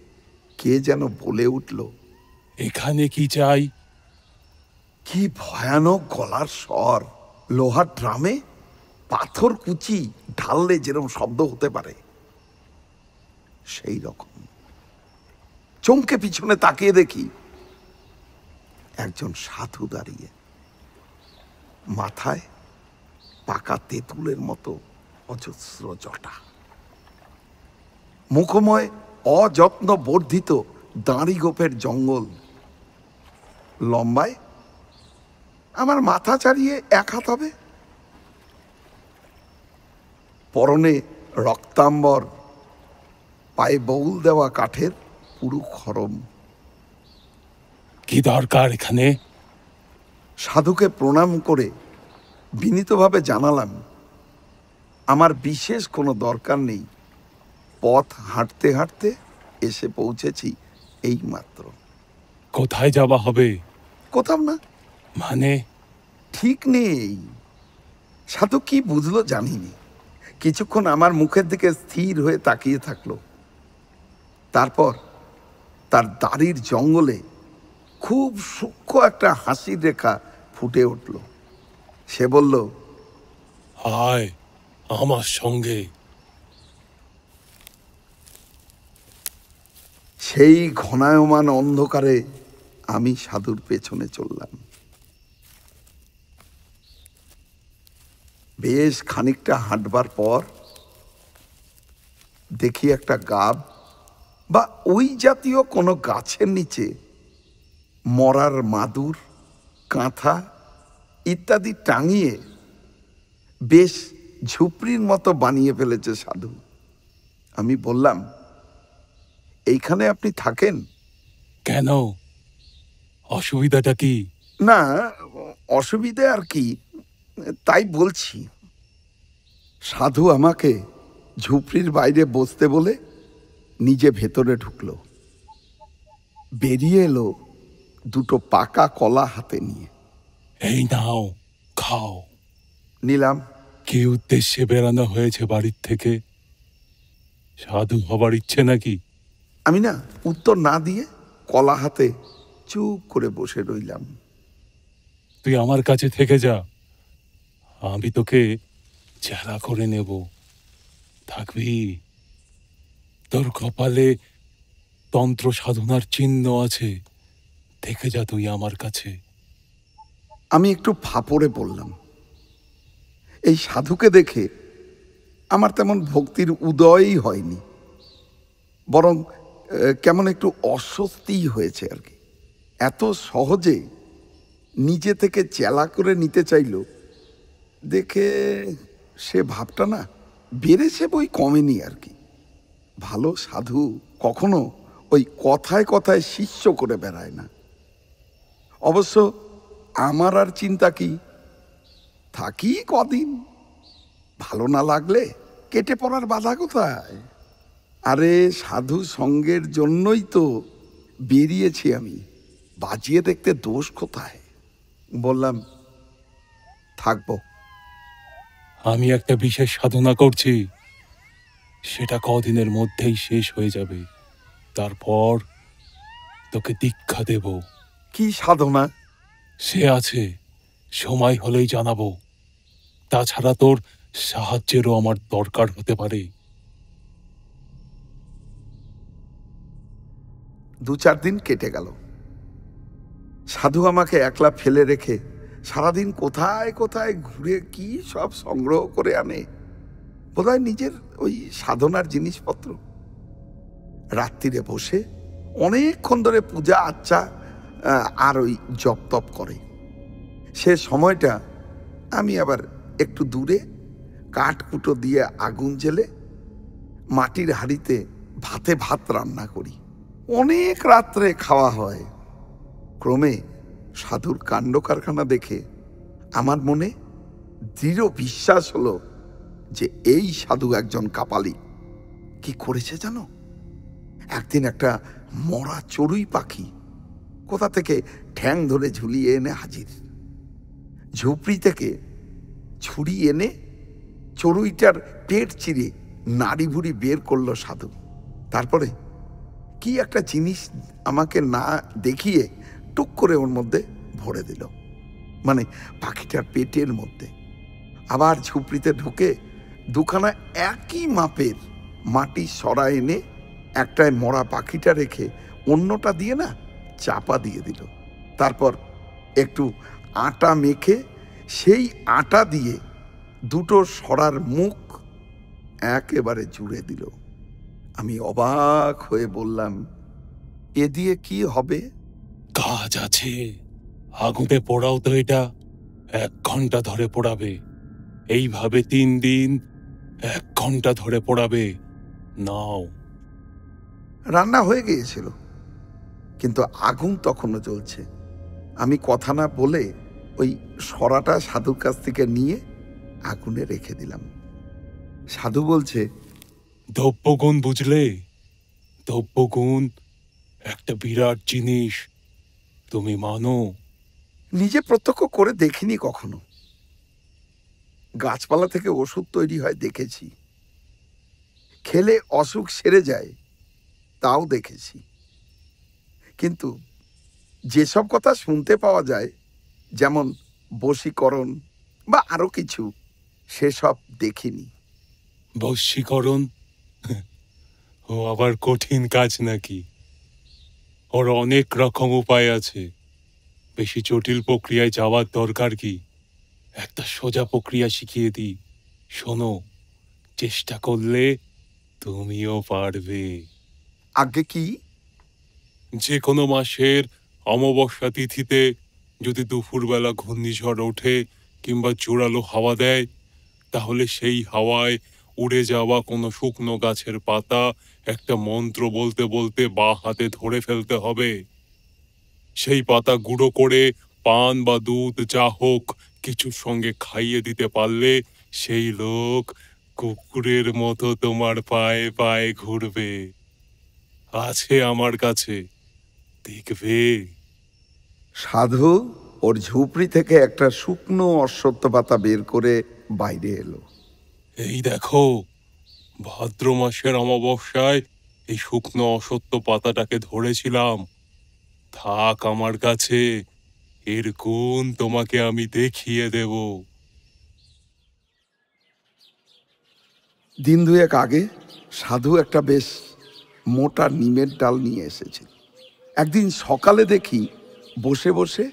কে যেন বলে উঠল, এখানে কি চাই? কি ভয়ানক গলার স্বর! লোহার ড্রামে পাথর কুচি ঢাললে যেরকম শব্দ হতে পারে সেই রকম। চমকে পিছনে তাকিয়ে দেখি একজন সাধু দাঁড়িয়ে, মাথায় পাকা তেঁতুলের মতো অজস্র জটা, মুখময় অযত্ন বর্ধিত দাঁড়ি গোপের জঙ্গল, লম্বায় আমার মাথা ছাড়িয়ে 1 হাত হবে, পরনে রক্তাম্বর, পায়ে বউল দেওয়া কাঠের পুরু খরম। কি দরকার এখানে? সাধুকে প্রণাম করে বিনীতভাবে জানালাম, আমার বিশেষ কোনো দরকার নেই, পথ হাঁটতে হাঁটতে এসে পৌঁছেছি এই মাত্র। কোথায় যাওয়া হবে? কোথাও না। মানে? ঠিক নেই। সাধু কি বুঝলো জানিনি। কিছুক্ষণ আমার মুখের দিকে স্থির হয়ে তাকিয়ে থাকলো। তারপর তার দাড়ির জঙ্গলে খুব সূক্ষ্ম একটা হাসির রেখা ফুটে উঠল। সে বলল, আয় আমার সঙ্গে। সেই ঘনায়মান অন্ধকারে আমি সাধুর পেছনে চললাম। বেশ খানিকটা হাঁটবার পর দেখি একটা গাব বা ওই জাতীয় কোনো গাছের নিচে মরার মাদুর, কাঁথা ইত্যাদি টাঙিয়ে বেশ ঝুপড়ির মতো বানিয়ে ফেলেছে সাধু। আমি বললাম, এইখানে আপনি থাকেন? কেন? অসুবিধাটা কি? না, অসুবিধে আর কি, তাই বলছি। সাধু আমাকে ঝুপড়ির বাইরে বসতে বলে নিজে ভেতরে ঢুকলো। বেরিয়ে এলো দুটো পাকা কলা হাতে নিয়ে। এই নাও, খাও। নিলাম। কি উদ্দেশ্যে বেরানো হয়েছে বাড়ির থেকে? সাধু হবার ইচ্ছে নাকি? আমি না উত্তর না দিয়ে কলা হাতে চুপ করে বসে রইলাম। তুই আমার কাছে থেকে যা, আমি তোকে চেলা করে নেব। থাকবি? তোর কপালে তন্ত্র সাধনার চিহ্ন আছে, থেকে যা তুই আমার কাছে। আমি একটু ফাপড়ে বললাম, এই সাধুকে দেখে আমার তেমন ভক্তির উদয়ই হয়নি, বরং কেমন একটু অস্বস্তিই হয়েছে আর কি। এত সহজে নিজে থেকে চেলা করে নিতে চাইল দেখে সে ভাবটা না বেড়েছে বই কমেনি আর কি। ভালো সাধু কখনো ওই কথায় কথায় শিষ্য করে বেড়ায় না। অবশ্য আমার আর চিন্তা কি, থাকি কদিন, ভালো না লাগলে কেটে পড়ার বাধা কোথায়? আরে সাধু সঙ্গের জন্যই তো বেরিয়েছি আমি, বাজিয়ে দেখতে দোষ কোথায়? বললাম, থাকবো। আমি একটা বিশেষ সাধনা করছি, সেটা কদিনের মধ্যেই শেষ হয়ে যাবে। তারপর তোকে দীক্ষা দেব। কি সাধনা? সে আছে, সময় হলেই জানাবো। তাছাড়া তোর সাহায্যেরও আমার দরকার হতে পারে। 2-4 দিন কেটে গেল। সাধু আমাকে একলা ফেলে রেখে সারাদিন কোথায় কোথায় ঘুরে কি সব সংগ্রহ করে আনে, বোধহয় নিজের ওই সাধনার জিনিসপত্র। রাত্রিরে বসে অনেকক্ষণ ধরে পূজা আচ্চা আর ওই জপ তপ করে। সে সময়টা আমি আবার একটু দূরে কাঠকুটো দিয়ে আগুন জ্বেলে মাটির হাঁড়িতে ভাতে ভাত রান্না করি। অনেক রাত্রে খাওয়া হয়। ক্রমে সাধুর কাণ্ড কারখানা দেখে আমার মনে দৃঢ় বিশ্বাস হলো যে এই সাধু একজন কাপালি। কি করেছে জানো? একদিন একটা মরা চড়ুই পাখি কোথা থেকে ঠ্যাং ধরে ঝুলিয়ে এনে হাজির। ঝুপড়ি থেকে ছুরি এনে চড়ুইটার পেট চিরে নাড়ি ভুড়ি বের করলো সাধু। তারপরে কি একটা জিনিস আমাকে না দেখিয়ে টুক করে ওর মধ্যে ভরে দিল, মানে পাখিটার পেটের মধ্যে। আবার ঝুপড়িতে ঢুকে দুখানা একই মাপের মাটি সরা এনে একটায় মরা পাখিটা রেখে অন্যটা দিয়ে না চাপা দিয়ে দিল। তারপর একটু আটা মেখে সেই আটা দিয়ে দুটো সরার মুখ একেবারে জুড়ে দিল। আমি অবাক হয়ে বললাম, এ দিয়ে কি হবে? কাজ আছে, আগুনে পোড়াও তো। এটা 1 ঘন্টা ধরে পোড়াবে। এইভাবে 3 দিন 1 ঘন্টা ধরে পোড়াবে। নাও। রান্না হয়ে গিয়েছিল, কিন্তু আগুন তখনও জ্বলছে। আমি কথা না বলে ওই সরাটা সাধুর কাছ থেকে নিয়ে আগুনে রেখে দিলাম। সাধু বলছে, দ্রব্যগুণ বুঝলে? দ্রব্যগুণ একটা বিরাট জিনিস, তুমি মানো? নিজে প্রত্যক্ষ করে দেখিনি কখনো। গাছপালা থেকে ওষুধ তৈরি হয় দেখেছি, খেলে অসুখ সেরে যায় তাও দেখেছি, কিন্তু যেসব কথা শুনতে পাওয়া যায়, যেমন বশীকরণ বা আরো কিছু, সেসব দেখিনি। বশীকরণ? ও আবার কঠিন কাজ নাকি? ওর অনেক রকম উপায় আছে। বেশি জটিল প্রক্রিয়ায় যাওয়ার দরকার কি? একটা সোজা প্রক্রিয়া শিখিয়ে দিই, শোনো। চেষ্টা করলে তুমিও পারবে। আগে কি? যে কোনো মাসের অমাবস্যা তিথিতে যদি দুপুরবেলা ঘূর্ণিঝড় ওঠে কিংবা জোরালো হাওয়া দেয়, তাহলে সেই হাওয়ায় উড়ে যাওয়া কোনো শুকনো গাছের পাতা একটা মন্ত্র বলতে বলতে বাঁ হাতে ধরে ফেলতে হবে। সেই পাতা গুঁড়ো করে পান বা দুধ যা হোক কিছুর সঙ্গে খাইয়ে দিতে পারলে সেই লোক কুকুরের মতো তোমার পায়ে পায়ে ঘুরবে। আছে আমার কাছে, দেখবে। সাধু ওর ঝুপড়ি থেকে একটা শুকনো অশ্বত্থ পাতা বের করে বাইরে এলো। এই দেখো, ভাদ্র মাসের অমাবস্যায় এই শুকনো অসত্য পাতাটাকে ধরেছিলাম। থাক আমার কাছে, এর গুণ তোমাকে আমি দেখিয়ে দেব। দিন দুয়েক আগে সাধু একটা বেশ মোটা নিমের ডাল নিয়ে এসেছে। একদিন সকালে দেখি বসে বসে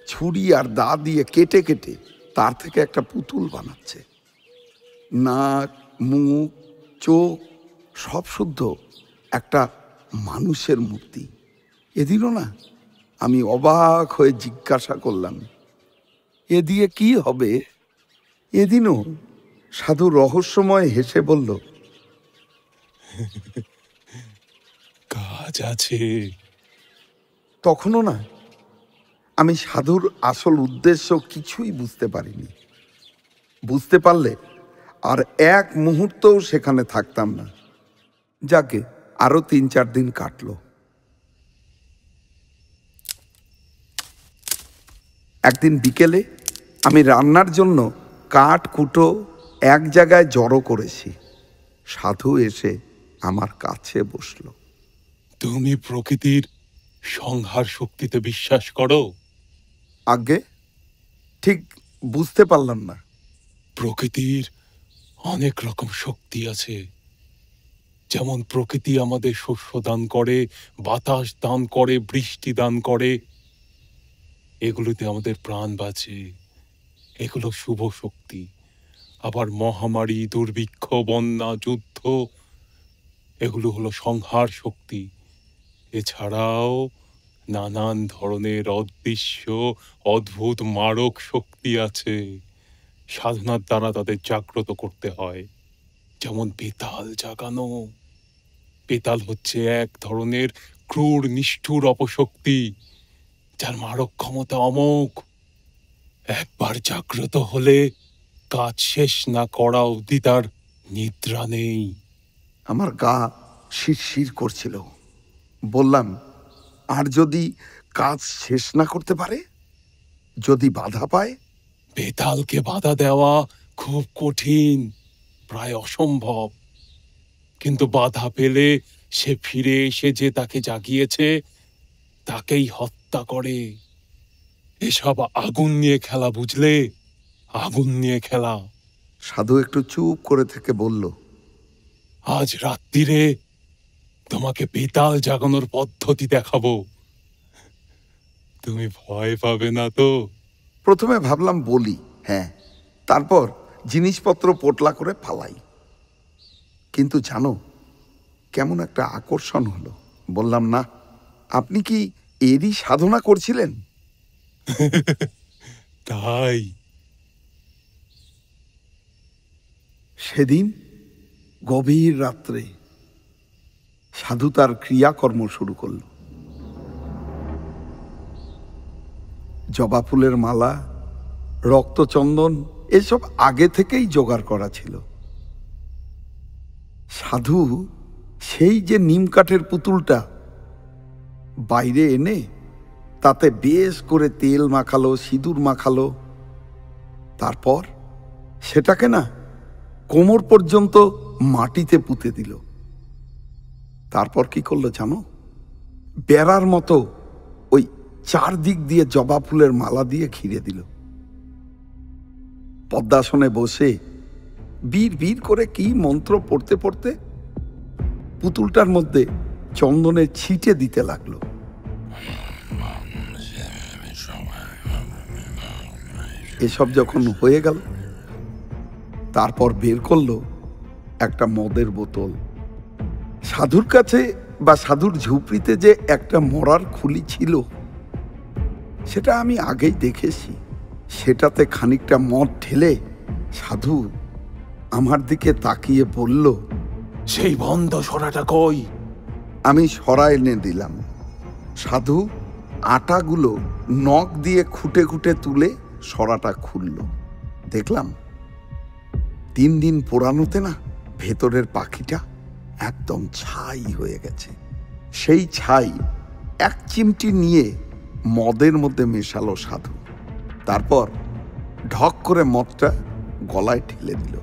ছুরি আর দা দিয়ে কেটে কেটে তার থেকে একটা পুতুল বানাচ্ছে। নাক, মুখ, চোখ সব শুদ্ধ একটা মানুষের মূর্তি। এদিনও না আমি অবাক হয়ে জিজ্ঞাসা করলাম, এ দিয়ে কি হবে? এদিনও সাধু রহস্যময় হেসে বলল, কাজ আছে। তখনও না আমি সাধুর আসল উদ্দেশ্য কিছুই বুঝতে পারিনি। বুঝতে পারলে আর এক মুহূর্তও সেখানে থাকতাম না। যাকে আরো ৩-৪ দিন কাটলো। একদিন বিকেলে আমি রান্নার জন্য কাঠ কুটো এক জায়গায় জড়ো করেছি। সাধু এসে আমার কাছে বসলো। তুমি প্রকৃতির সংহার শক্তিতে বিশ্বাস করো? আগে ঠিক বুঝতে পারলাম না। প্রকৃতির অনেক রকম শক্তি আছে। যেমন প্রকৃতি আমাদের শস্য দান করে, বাতাস দান করে, বৃষ্টি দান করে। এগুলোতে আমাদের প্রাণ বাঁচে, এগুলো শুভ শক্তি। আবার মহামারী, দুর্ভিক্ষ, বন্যা, যুদ্ধ এগুলো হলো সংহার শক্তি। এছাড়াও নানান ধরনের অদৃশ্য অদ্ভুত মারক শক্তি আছে। সাধনার দ্বারা তাদের জাগ্রত করতে হয়। যেমন বেতাল জাগানো। বেতাল হচ্ছে এক ধরনের ক্রূর নিষ্ঠুর অপশক্তি, যার মারক ক্ষমতা অমোঘ। একবার জাগ্রত হলে কাজ শেষ না করা অবধি তার নিদ্রা নেই। আমার গা শিরশির করছিল। বললাম, আর যদি কাজ শেষ না করতে পারে? যদি বাধা পায়? বেতালকে বাধা দেওয়া খুব কঠিন, প্রায় অসম্ভব। কিন্তু বাধা পেলে সে ফিরে এসে যে তাকে জাগিয়েছে তাকেই হত্যা করে। এসব আগুন নিয়ে খেলা, বুঝলে? আগুন নিয়ে খেলা। সাধু একটু চুপ করে থেকে বলল, আজ রাত্রিরে তোমাকে বেতাল জাগানোর পদ্ধতি দেখাবো। তুমি ভয় পাবে না তো? প্রথমে ভাবলাম বলি হ্যাঁ, তারপর জিনিসপত্র পোটলা করে ফালাই। কিন্তু জানো, কেমন একটা আকর্ষণ হলো। বললাম, না, আপনি কি এরই সাধনা করছিলেন? তাই সেদিন গভীর রাত্রে সাধু তার ক্রিয়াকর্ম শুরু করল। জবা ফুলের মালা, রক্তচন্দন এসব আগে থেকেই জোগাড় করা ছিল। সাধু সেই যে নিম কাঠের পুতুলটা বাইরে এনে তাতে বেশ করে তেল মাখালো, সিঁদুর মাখালো। তারপর সেটাকে না কোমর পর্যন্ত মাটিতে পুঁতে দিল। তারপর কি করলো জানো? বেড়ার মতো ওই চারদিক দিয়ে জবা ফুলের মালা দিয়ে ঘিরে দিল। পদ্মাসনে বসে বীর বীর করে কি মন্ত্র পড়তে পড়তে পুতুলটার মধ্যে চন্দনের ছিটে দিতে লাগলো। এসব যখন হয়ে গেল, তারপর বের করলো একটা মদের বোতল। সাধুর কাছে বা সাধুর ঝুপড়িতে যে একটা মরার খুলি ছিল, সেটা আমি আগেই দেখেছি। সেটাতে খানিকটা মদ ঢেলে সাধু আমার দিকে তাকিয়ে বলল, সেই বন্ধ সরাটা কই? আমি সরা এনে দিলাম। সাধু আটাগুলো নখ দিয়ে খুঁটে খুঁটে তুলে সরাটা খুলল। দেখলাম 3 দিন পোড়ানোতে না ভেতরের পাখিটা একদম ছাই হয়ে গেছে। সেই ছাই 1 চিমটি নিয়ে মদের মধ্যে মেশালো সাধু। তারপর ঢক করে মদটা গলায় ঠেলে দিল।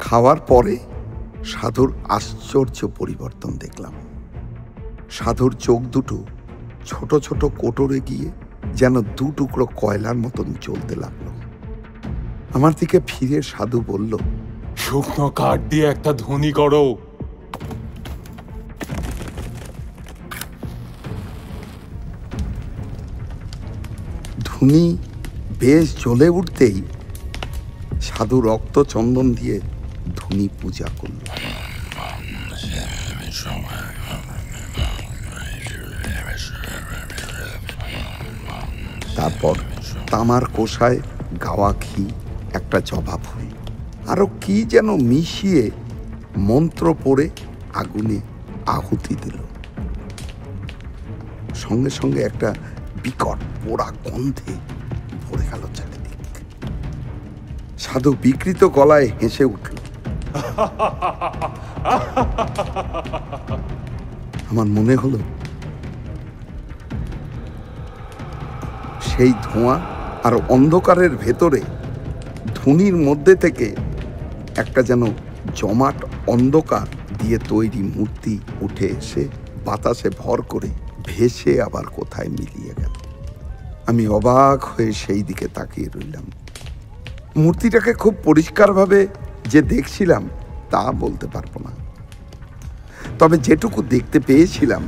খাওয়ার পরে সাধুর আশ্চর্য পরিবর্তন দেখলাম। সাধুর চোখ দুটো ছোট ছোট কোটরে গিয়ে যেন 2 টুকরো কয়লার মতন জ্বলতে লাগলো। আমার দিকে ফিরে সাধু বলল, শুকনো কাঠ দিয়ে একটা ধুনি করো। ধুনি বেশ জ্বলে উঠতেই সাধু রক্ত চন্দন দিয়ে ধুনি পূজা করল। তারপর তামার কোষায় গাওয়া ঘি, একটা জবা ফুল, আরো কি যেন মিশিয়ে মন্ত্র পড়ে আগুনে আহুতি দিল। সঙ্গে সঙ্গে একটা বিকট পোড়া গন্ধে ভরে গেল চারিদিক। সাধু বিকৃত গলায় হেসে উঠল। আমার মনে হলো সেই ধোঁয়া আর অন্ধকারের ভেতরে ধুনির মধ্যে থেকে একটা যেন জমাট অন্ধকার দিয়ে তৈরি মূর্তি উঠে এসে বাতাসে ভর করে ভেসে আবার কোথায় মিলিয়ে গেল। আমি অবাক হয়ে সেই দিকে তাকিয়ে রইলাম। মূর্তিটাকে খুব পরিষ্কারভাবে যে দেখছিলাম তা বলতে পারবো না, তবে যেটুকু দেখতে পেয়েছিলাম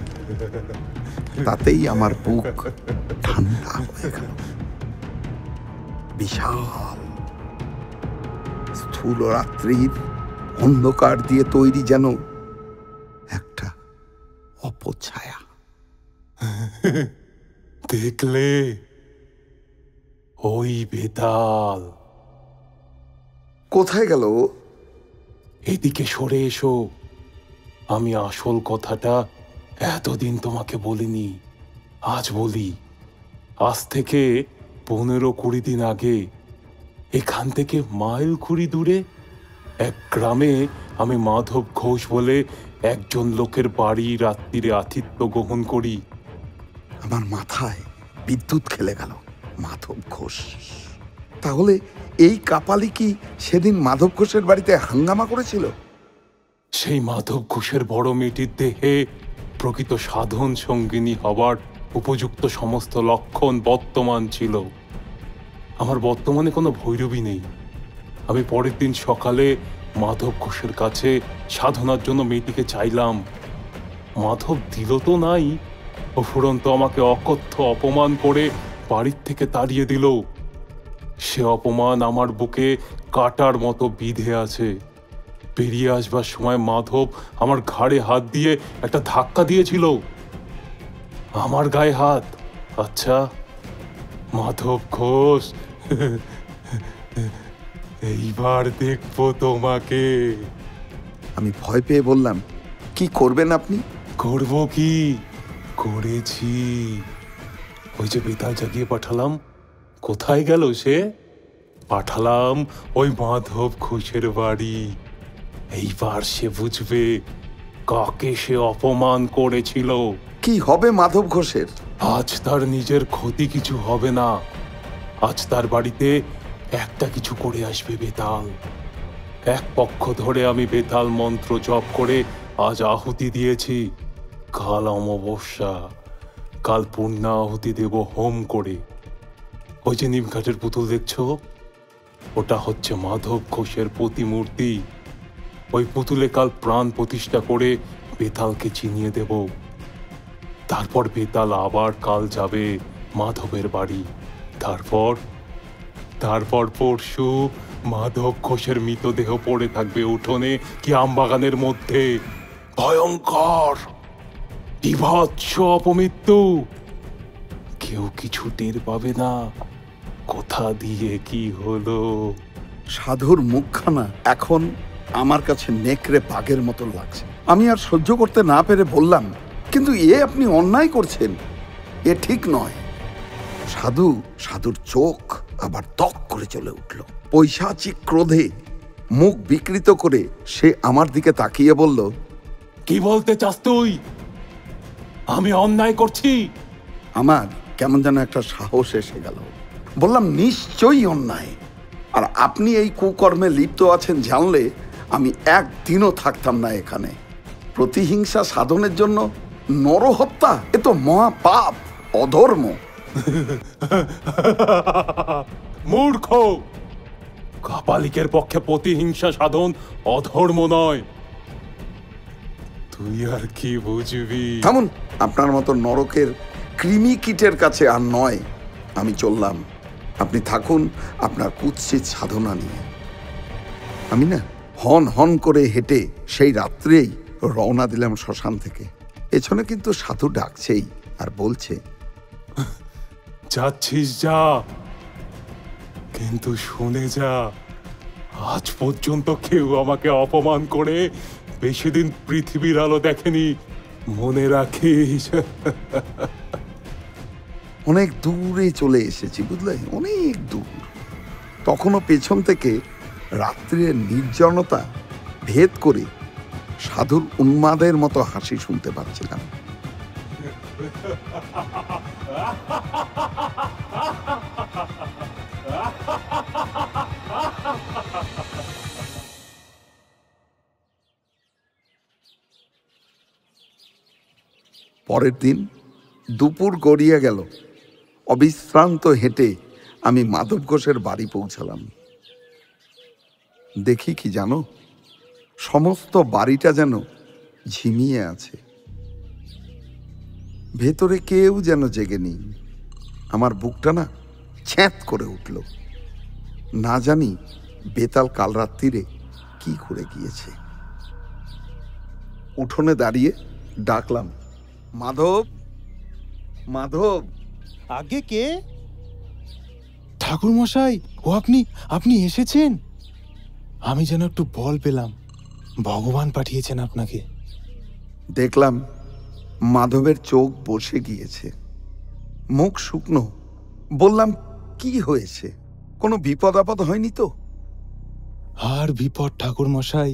তাতেই আমার বুক ঠান্ডা হয়ে গেল। বিশাল স্থূল রাত্রির অন্ধকার দিয়ে তৈরি যেন একটা অপছায়া। দেখলে, ওই বেতাল। কোথায় গেল? এদিকে সরে এসো। আমি আসল কথাটা এতদিন তোমাকে বলিনি, আজ বলি। আজ থেকে 15-20 দিন আগে এখান থেকে মাইল কুড়ি দূরে এক গ্রামে আমি মাধব ঘোষ বলে একজন লোকের বাড়ি রাত্রিরে আতিথ্য গ্রহণ করি। আমার মাথায় বিদ্যুৎ খেলে গেল। মাধব ঘোষ? তাহলে এই কাপালি কি সেদিন মাধব ঘোষের বাড়িতে হাঙ্গামা করেছিল? সেই মাধব ঘোষের বড় মেয়েটির দেহে প্রকৃত সাধন সঙ্গিনী হবার উপযুক্ত সমস্ত লক্ষণ বর্তমান ছিল। আমার বর্তমানে কোনো ভৈরবী নেই। আমি পরের দিন সকালে মাধব ঘোষের কাছে সাধনার জন্য মেয়েটিকে চাইলাম। মাধব দিল তো নাই, উপরন্তু আমাকে অকথ্য অপমান করে বাড়ির থেকে তাড়িয়ে দিল। সে অপমান আমার বুকে কাটার মতো বিঁধে আছে। বেরিয়ে আসবার সময় মাধব আমার ঘাড়ে হাত দিয়ে একটা ধাক্কা দিয়েছিল। আমার গায়ে হাত? আচ্ছা, মাধব ঘোষ, এইবার দেখবো তোমাকে। আমি ভয় পেয়ে বললাম, কি করবেন আপনি? করব কি, করেছি। ওই যে বেতাল জাগিয়ে পাঠালাম, কোথায় গেল সে? পাঠালাম ওই মাধব ঘোষের বাড়ি। এইবার সে বুঝবে কাকে সে অপমান করেছিল। কি হবে মাধব ঘোষের? আজ তার নিজের ক্ষতি কিছু হবে না। আজ তার বাড়িতে একটা কিছু করে আসবে বেতাল। এক পক্ষ ধরে আমি বেতাল মন্ত্র জপ করে আজ আহুতি দিয়েছি। কাল অমাবস্যা, কাল পূর্ণাহুতি দেব হোম করে। ওই যে নিমঘাটের পুতুল দেখছো, ওটা হচ্ছে মাধব ঘোষের প্রতিমূর্তি। ওই পুতুলে কাল প্রাণ প্রতিষ্ঠা করে বেতালকে চিনিয়ে দেব। তারপর বেতাল আবার কাল যাবে মাধবের বাড়ি। তারপর পরশু মাধব ঘোষের মৃতদেহ পড়ে থাকবে উঠোনে কি আমবাগানের মধ্যে। ভয়ঙ্কর, বিভৎস অপমৃত্যু। কেউ কিছু টের পাবে না। কোথায় কথা দিয়ে কি হলো? সাধুর মুখখানা এখন আমার কাছে নেকড়ে বাঘের মতো লাগছে। আমি আর সহ্য করতে না পেরে বললাম, কিন্তু আপনি অন্যায় করছেন, এ ঠিক নয়। সাধুর চোখ আবার তক করে চলে উঠল। পৈশাচিক ক্রোধে মুখ বিকৃত করে সে আমার দিকে তাকিয়ে বলল, কি বলতে চাস তুই? আমি অন্যায় করছি? আমার কেমন যেন একটা সাহস এসে গেল। বললাম, নিশ্চয়ই অন্যায়। আর আপনি এই কুকর্মে লিপ্ত আছেন জানলে আমি একদিনও থাকতাম না এখানে। প্রতিহিংসা সাধনের জন্য নরহত্যা, এ তো মহা পাপ, অধর্ম। মূর্খ! কাপালিকের পক্ষে প্রতিহিংসা সাধন অধর্ম নয়। তুই আর কি বুঝবি? থামুন, আপনার মতো নরকের কৃমি কীটের কাছে আর নয়। আমি চললাম, আপনি থাকুন আপনার কুৎসিত সাধনা নিয়ে। আমি না হন হন করে হেঁটে সেই রাত্রেই রওনা দিলাম শ্মশান থেকে। পেছনে কিন্তু সাধু ডাকছেই আর বলছে, যাচ্ছিস যা, কিন্তু শুনে যা, আজ পর্যন্ত কেউ আমাকে অপমান করে বেশি দিন পৃথিবীর আলো দেখেনি, মনে রাখিস। অনেক দূরে চলে এসেছি, বুঝলে, অনেক দূর। তখনও পেছন থেকে রাত্রির নির্জনতা ভেদ করে সাধুর উন্মাদের মতো হাসি শুনতে পাচ্ছিলাম। পরের দিন দুপুর গড়িয়ে গেল। অবিশ্রান্ত হেঁটে আমি মাধব ঘোষের বাড়ি পৌঁছালাম। দেখি কি জানো, সমস্ত বাড়িটা যেন ঝিমিয়ে আছে, ভেতরে কেউ যেন জেগে নেই। আমার বুকটা না ছ্যাঁত করে উঠল। না জানি বেতাল কাল রাত্রিরে কি করে গিয়েছে। উঠোনে দাঁড়িয়ে ডাকলাম, মাধব, মাধব। আগে কে? ঠাকুর মশাই, ও আপনি এসেছেন? আমি যেন একটু বল পেলাম, ভগবান পাঠিয়েছেন আপনাকে। দেখলাম মাধবের চোখ বসে গিয়েছে, মুখ শুকনো। বললাম, কি হয়েছে? কোনো বিপদ আপদ হয়নি তো? আর বিপদ ঠাকুর মশাই,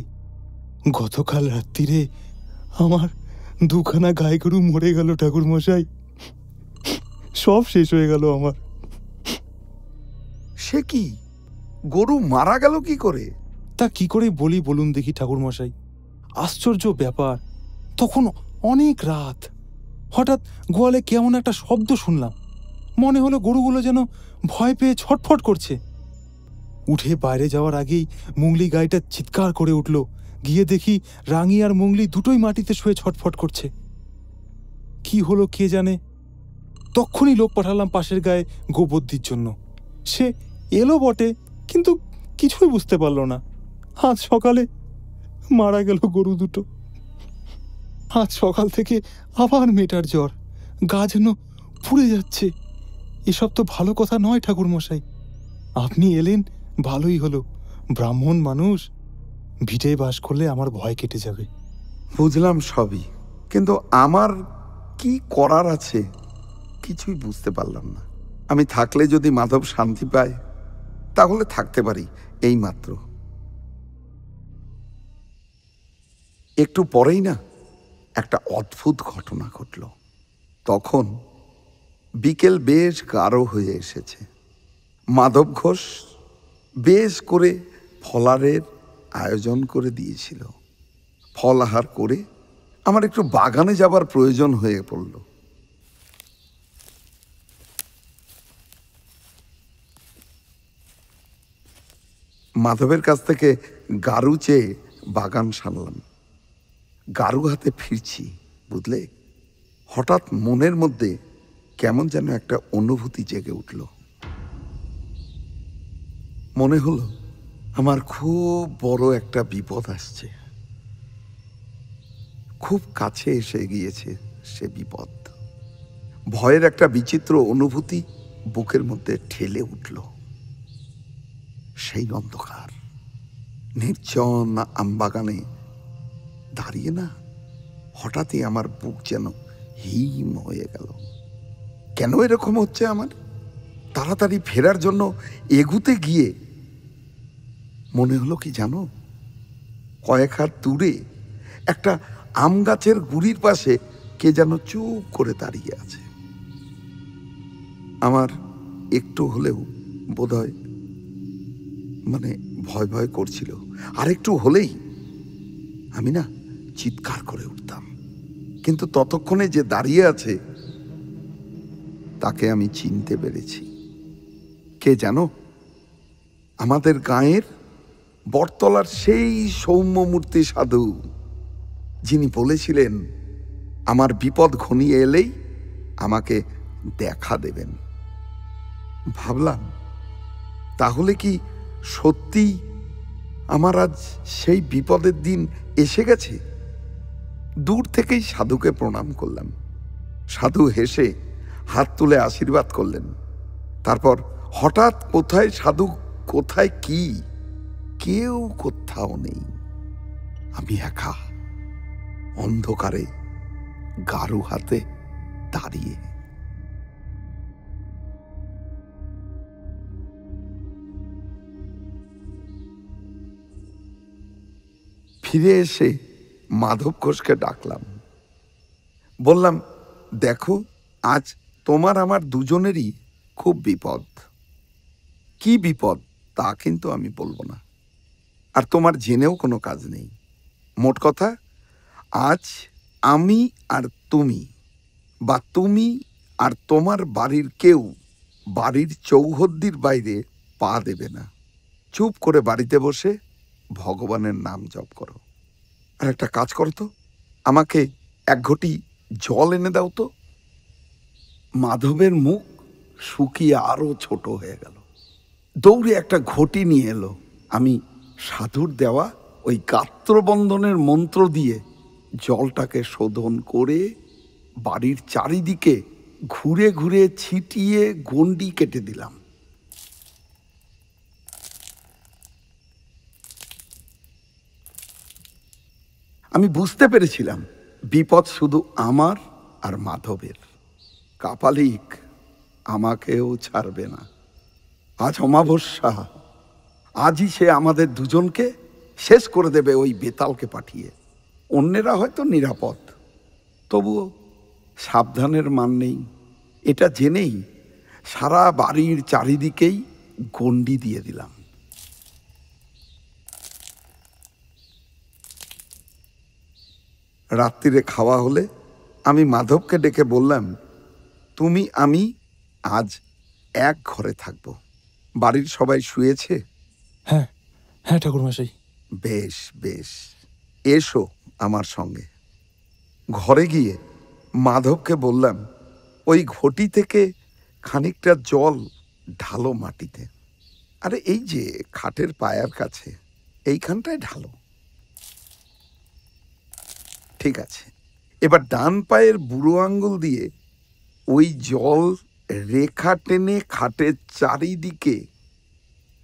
গতকাল রাত্রিরে আমার দুখানা গাই গরু মরে গেল ঠাকুর মশাই। সব শেষ হয়ে গেল আমার। সে কি, গরু মারা গেল কি করে? তা কি করে বলি বলুন দেখি ঠাকুর মশাই। আশ্চর্য ব্যাপার, তখন অনেক রাত। হঠাৎ গোয়ালে কেমন একটা শব্দ শুনলাম। মনে হলো গরুগুলো যেন ভয় পেয়ে ছটফট করছে। উঠে বাইরে যাওয়ার আগেই মুংলি গাইটা চিৎকার করে উঠল। গিয়ে দেখি রাঙি আর মুংলি দুটোই মাটিতে শুয়ে ছটফট করছে। কি হলো কে জানে। তখনই লোক পাঠালাম পাশের গায়ে গোবদ্দির জন্য। সে এলো বটে, কিন্তু কিছুই বুঝতে পারল না। আজ সকালে মারা গেল গরু দুটো। আজ সকাল থেকে আবার মেয়েটার জ্বর, গা যেন পুড়ে যাচ্ছে। এসব তো ভালো কথা নয় ঠাকুর মশাই। আপনি এলেন, ভালোই হলো। ব্রাহ্মণ মানুষ, ভিটে বাস করলে আমার ভয় কেটে যাবে। বুঝলাম সবই, কিন্তু আমার কি করার আছে কিছুই বুঝতে পারলাম না। আমি থাকলে যদি মাধব শান্তি পায় তাহলে থাকতে পারি, এই মাত্র। একটু পরেই না একটা অদ্ভুত ঘটনা ঘটল। তখন বিকেল বেশ গাঢ় হয়ে এসেছে। মাধব ঘোষ বেশ করে ফলারের আয়োজন করে দিয়েছিল। ফল আহার করে আমার একটু বাগানে যাবার প্রয়োজন হয়ে পড়ল। মাধবের কাছ থেকে গারু চেয়ে বাগান সারলাম। গারু হাতে ফিরছি, বুঝলে, হঠাৎ মনের মধ্যে কেমন যেন একটা অনুভূতি জেগে উঠল। মনে হলো আমার খুব বড় একটা বিপদ আসছে। খুব কাছে এসে গিয়েছে সে বিপদ। ভয়ের একটা বিচিত্র অনুভূতি বুকের মধ্যে ঠেলে উঠল। সেই অন্ধকার নির্জন আমবাগানে দাঁড়িয়ে না হঠাৎই আমার বুক যেন হিম হয়ে গেল। কেন এরকম হচ্ছে আমার? তাড়াতাড়ি ফেরার জন্য এগুতে গিয়ে মনে হলো কি জানো, কয়েক হাত দূরে একটা আম গাছের গুড়ির পাশে কে যেন চুপ করে দাঁড়িয়ে আছে। আমার একটু হলেও বোধহয় ভয় ভয় করছিল, আর একটু হলেই আমি না চিৎকার করে উঠতাম। কিন্তু ততক্ষণে যে দাঁড়িয়ে আছে তাকে আমি চিনতে পেরেছি। কে জানো? আমাদের গাঁয়ের বটতলার সেই সৌম্যমূর্তি সাধু, যিনি বলেছিলেন আমার বিপদ ঘনিয়ে এলেই আমাকে দেখা দেবেন। ভাবলাম তাহলে কি সত্যি আমার আজ সেই বিপদের দিন এসে গেছে? দূর থেকেই সাধুকে প্রণাম করলাম। সাধু হেসে হাত তুলে আশীর্বাদ করলেন। তারপর হঠাৎ কোথায় সাধু, কোথায় কি, কেউ কোথাও নেই। আমি একা অন্ধকারে গারু হাতে দাঁড়িয়ে। ফিরে এসে মাধব ঘোষকে ডাকলাম। বললাম, দেখো আজ তোমার আমার দুজনেরই খুব বিপদ। কি বিপদ তা কিন্তু আমি বলবো না, আর তোমার জেনেও কোনো কাজ নেই। মোট কথা, আজ আমি আর তুমি, বা তুমি আর তোমার বাড়ির কেউ বাড়ির চৌহদ্দির বাইরে পা দেবে না। চুপ করে বাড়িতে বসে ভগবানের নাম জপ করো। আর একটা কাজ করো তো, আমাকে এক ঘটি জল এনে দাও তো। মাধবের মুখ শুকিয়ে আরো ছোট হয়ে গেল। দৌড়ে একটা ঘটি নিয়ে এলো। আমি সাধুর দেওয়া ওই গাত্রবন্ধনের মন্ত্র দিয়ে জলটাকে শোধন করে বাড়ির চারিদিকে ঘুরে ঘুরে ছিটিয়ে গণ্ডি কেটে দিলাম। আমি বুঝতে পেরেছিলাম বিপদ শুধু আমার আর মাধবের। কাপালিক আমাকেও ছাড়বে না। আজ অমাবস্যা, আজই সে আমাদের দুজনকে শেষ করে দেবে ওই বেতালকে পাঠিয়ে। অন্যেরা হয়তো নিরাপদ, তবুও সাবধানের মান নেই। এটা জেনেই সারা বাড়ির চারিদিকেই গণ্ডি দিয়ে দিলাম। রাত্রিরে খাওয়া হলে আমি মাধবকে ডেকে বললাম, তুমি আমি আজ এক ঘরে থাকব। বাড়ির সবাই শুয়েছে? হ্যাঁ হ্যাঁ ঠাকুরমশাই। বেশ বেশ, এসো আমার সঙ্গে। ঘরে গিয়ে মাধবকে বললাম, ওই ঘটি থেকে খানিকটা জল ঢালো মাটিতে। আরে এই যে খাটের পায়ার কাছে, এইখানটায় ঢালো। ঠিক আছে, এবার ডান পায়ের বুড়ো আঙ্গুল দিয়ে ওই জল রেখা টেনে খাটের চারিদিকে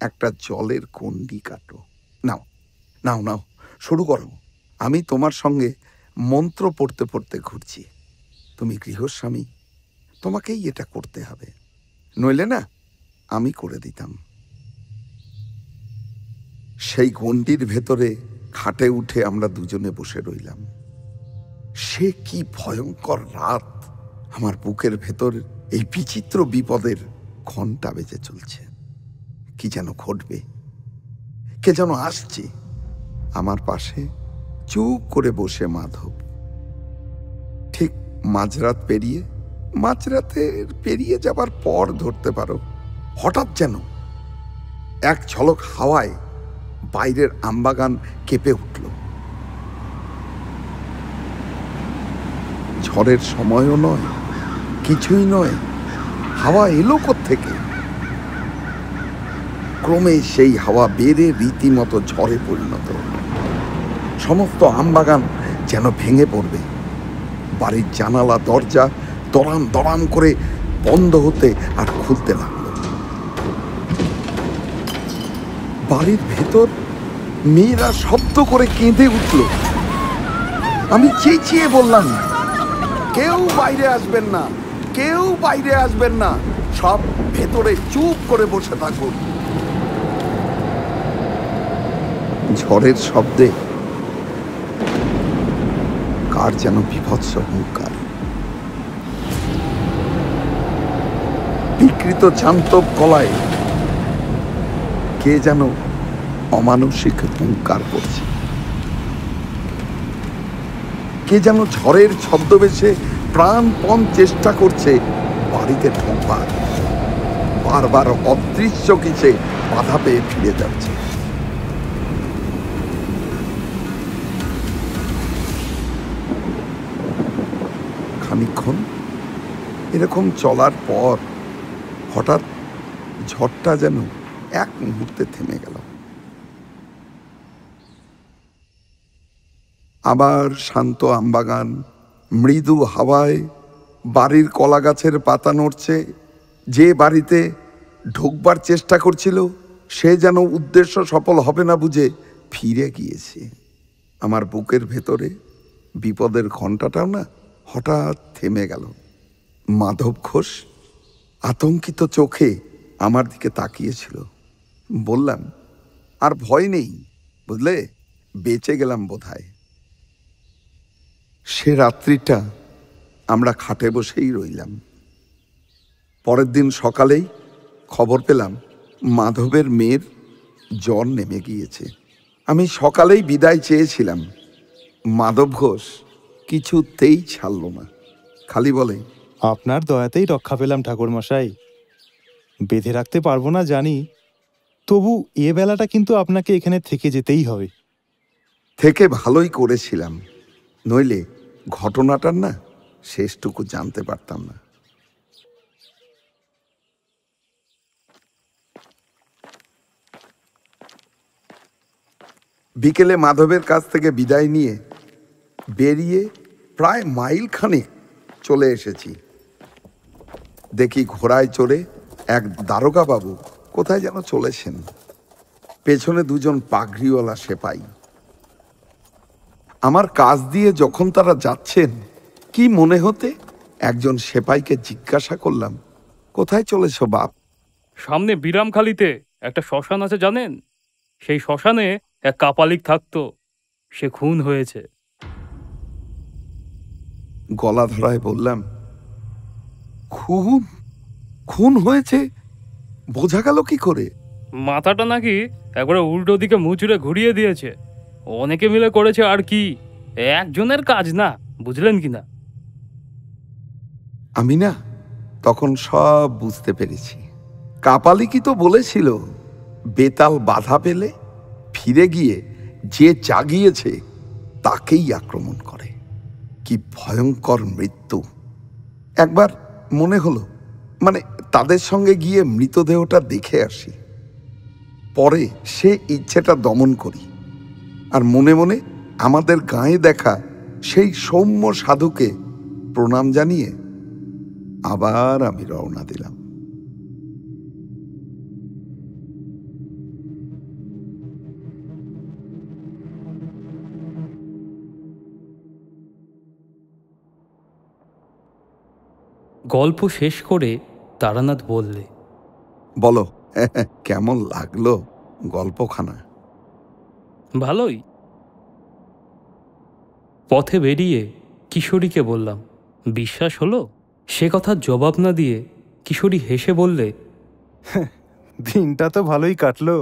একটা জলের কন্ডি কাটো। নাও নাও নাও, শুরু করো। আমি তোমার সঙ্গে মন্ত্র পড়তে পড়তে ঘুরছি। তুমি গৃহস্বামী, তোমাকেই এটা করতে হবে, নইলে না আমি করে দিতাম। সেই গণ্ডির ভেতরে খাটে উঠে আমরা দুজনে বসে রইলাম। সে কি ভয়ঙ্কর রাত! আমার বুকের ভেতর এই বিচিত্র বিপদের ঘণ্টা বেজে চলছে। কি যেন ঘটবে, কে যেন আসছে। আমার পাশে চুপ করে বসে মাধব। ঠিক মাঝরাতের পেরিয়ে যাবার পর ধরতে পারো, হঠাৎ যেন এক ঝলক হাওয়ায় বাইরের আমবাগান কেঁপে উঠল। ঝড়ের সময়ও নয়, কিছুই নয়, হাওয়া এলো কোত্থেকে? ক্রমে সেই হাওয়া বেড়ে রীতিমতো ঝড়ে পরিণত হল। সমস্ত আমবাগান যেন ভেঙে পড়বে। বাড়ির জানালা দরজা দড়াম দড়াম করে বন্ধ হতে আর খুলতে লাগলো। বাড়ির ভেতর মেয়েরা শব্দ করে কেঁদে উঠল। আমি চেঁচিয়ে বললাম, কেউ বাইরে আসবেন না, কেউ বাইরে আসবেন না, সব ভেতরে চুপ করে বসে থাকুন। ঝড়ের শব্দে কার যেন বিভৎস হুঙ্কার, বিকৃত জান্তব গলায় কে যেন অমানসিক হুঙ্কার করছে। কে যেন ঝড়ের ছদ্মবেশে প্রাণপণ চেষ্টা করছে বাড়িতে ঢোকবার, বারবার অদৃশ্য কিছু বাধা পেয়ে ফিরে যাচ্ছে। খানিকক্ষণ এরকম চলার পর হঠাৎ ঝড়টা যেন এক মুহূর্তে থেমে গেল। আবার শান্ত আমবাগান, মৃদু হাওয়ায় বাড়ির কলা গাছের পাতা নড়ছে। যে বাড়িতে ঢুকবার চেষ্টা করছিল সে যেন উদ্দেশ্য সফল হবে না বুঝে ফিরে গিয়েছে। আমার বুকের ভেতরে বিপদের ঘণ্টাটাও না হঠাৎ থেমে গেল। মাধব ঘোষ আতঙ্কিত চোখে আমার দিকে তাকিয়েছিল। বললাম, আর ভয় নেই, বুঝলে, বেঁচে গেলাম বোধহয়। সে রাত্রিটা আমরা খাটে বসেই রইলাম। পরের দিন সকালেই খবর পেলাম মাধবের মেয়ের জ্বর নেমে গিয়েছে। আমি সকালেই বিদায় চেয়েছিলাম। মাধব ঘোষ কিছুতেই ছাড়ল না, খালি বলে, আপনার দয়াতেই রক্ষা পেলাম ঠাকুরমশাই। বেঁধে রাখতে পারবো না জানি, তবু এ বেলাটা কিন্তু আপনাকে এখানে থেকে যেতেই হবে। থেকে ভালোই করেছিলাম, নইলে ঘটনাটার না শেষটুকু জানতে পারতাম না। বিকেলে মাধবের কাছ থেকে বিদায় নিয়ে বেরিয়ে প্রায় মাইল খানেক চলে এসেছি। দেখি ঘোড়ায় চড়ে এক দারোগা বাবু কোথায় যেন চলেছেন, পেছনে দুজন পাগড়িওয়ালা সেপাই। আমার কাছ দিয়ে যখন তারা যাচ্ছেন, কি মনে হতে একজন সেপাইকে জিজ্ঞাসা করলাম, কোথায় চলেছ বাপ? সামনে বিরামখালিতে একটা শ্মশান আছে জানেন? সেই শ্মশানে এক কাপালিক থাকতো, সে খুন হয়েছে। গলা ধরায় বললাম, খুন? খুন হয়েছে? বোঝা গেল কি করে? মাথাটা নাকি একবারে উল্টো দিকে মুচড়ে ঘুরিয়ে দিয়েছে। অনেকে মিলে করেছে আর কি, একজনের কাজ না, বুঝলেন কিনা? আমি না তখন সব বুঝতে পেরেছি। কাপালিকই তো বলেছিল বেতাল বাধা পেলে ফিরে গিয়ে যে জাগিয়েছে তাকেই আক্রমণ করে। কি ভয়ঙ্কর মৃত্যু! একবার মনে হলো তাদের সঙ্গে গিয়ে মৃতদেহটা দেখে আসি, পরে সে ইচ্ছেটা দমন করি, আর মনে মনে আমাদের গায়ে দেখা সেই সৌম্য সাধুকে প্রণাম জানিয়ে আবার আমি রওনা দিলাম। গল্প শেষ করে তারানাথ বললে, বলো কেমন লাগলো গল্পখানা? ভালোই। পথে বেরিয়ে কিশোরীকে বললাম, বিশ্বাস হলো? সে কথার জবাব না দিয়ে কিশোরী হেসে বললে, দিনটা তো ভালোই কাটলো।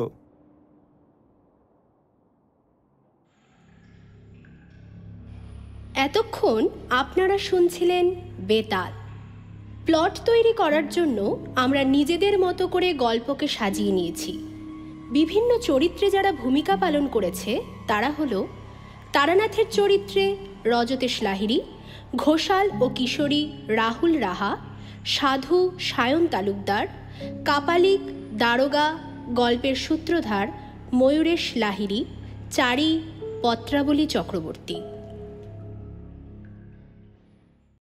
এতক্ষণ আপনারা শুনছিলেন বেতাল। প্লট তৈরি করার জন্য আমরা নিজেদের মতো করে গল্পকে সাজিয়ে নিয়েছি। বিভিন্ন চরিত্রে যারা ভূমিকা পালন করেছে তারা হলো তারানাথের চরিত্রে রজতেশ লাহিড়ী, ঘোষাল ও কিশোরী রাহুল রাহা, সাধু সায়ন তালুকদার, কাপালিক দারোগা গল্পের সূত্রধার ময়ূরেশ লাহিড়ী, চারি পত্রাবলী চক্রবর্তী।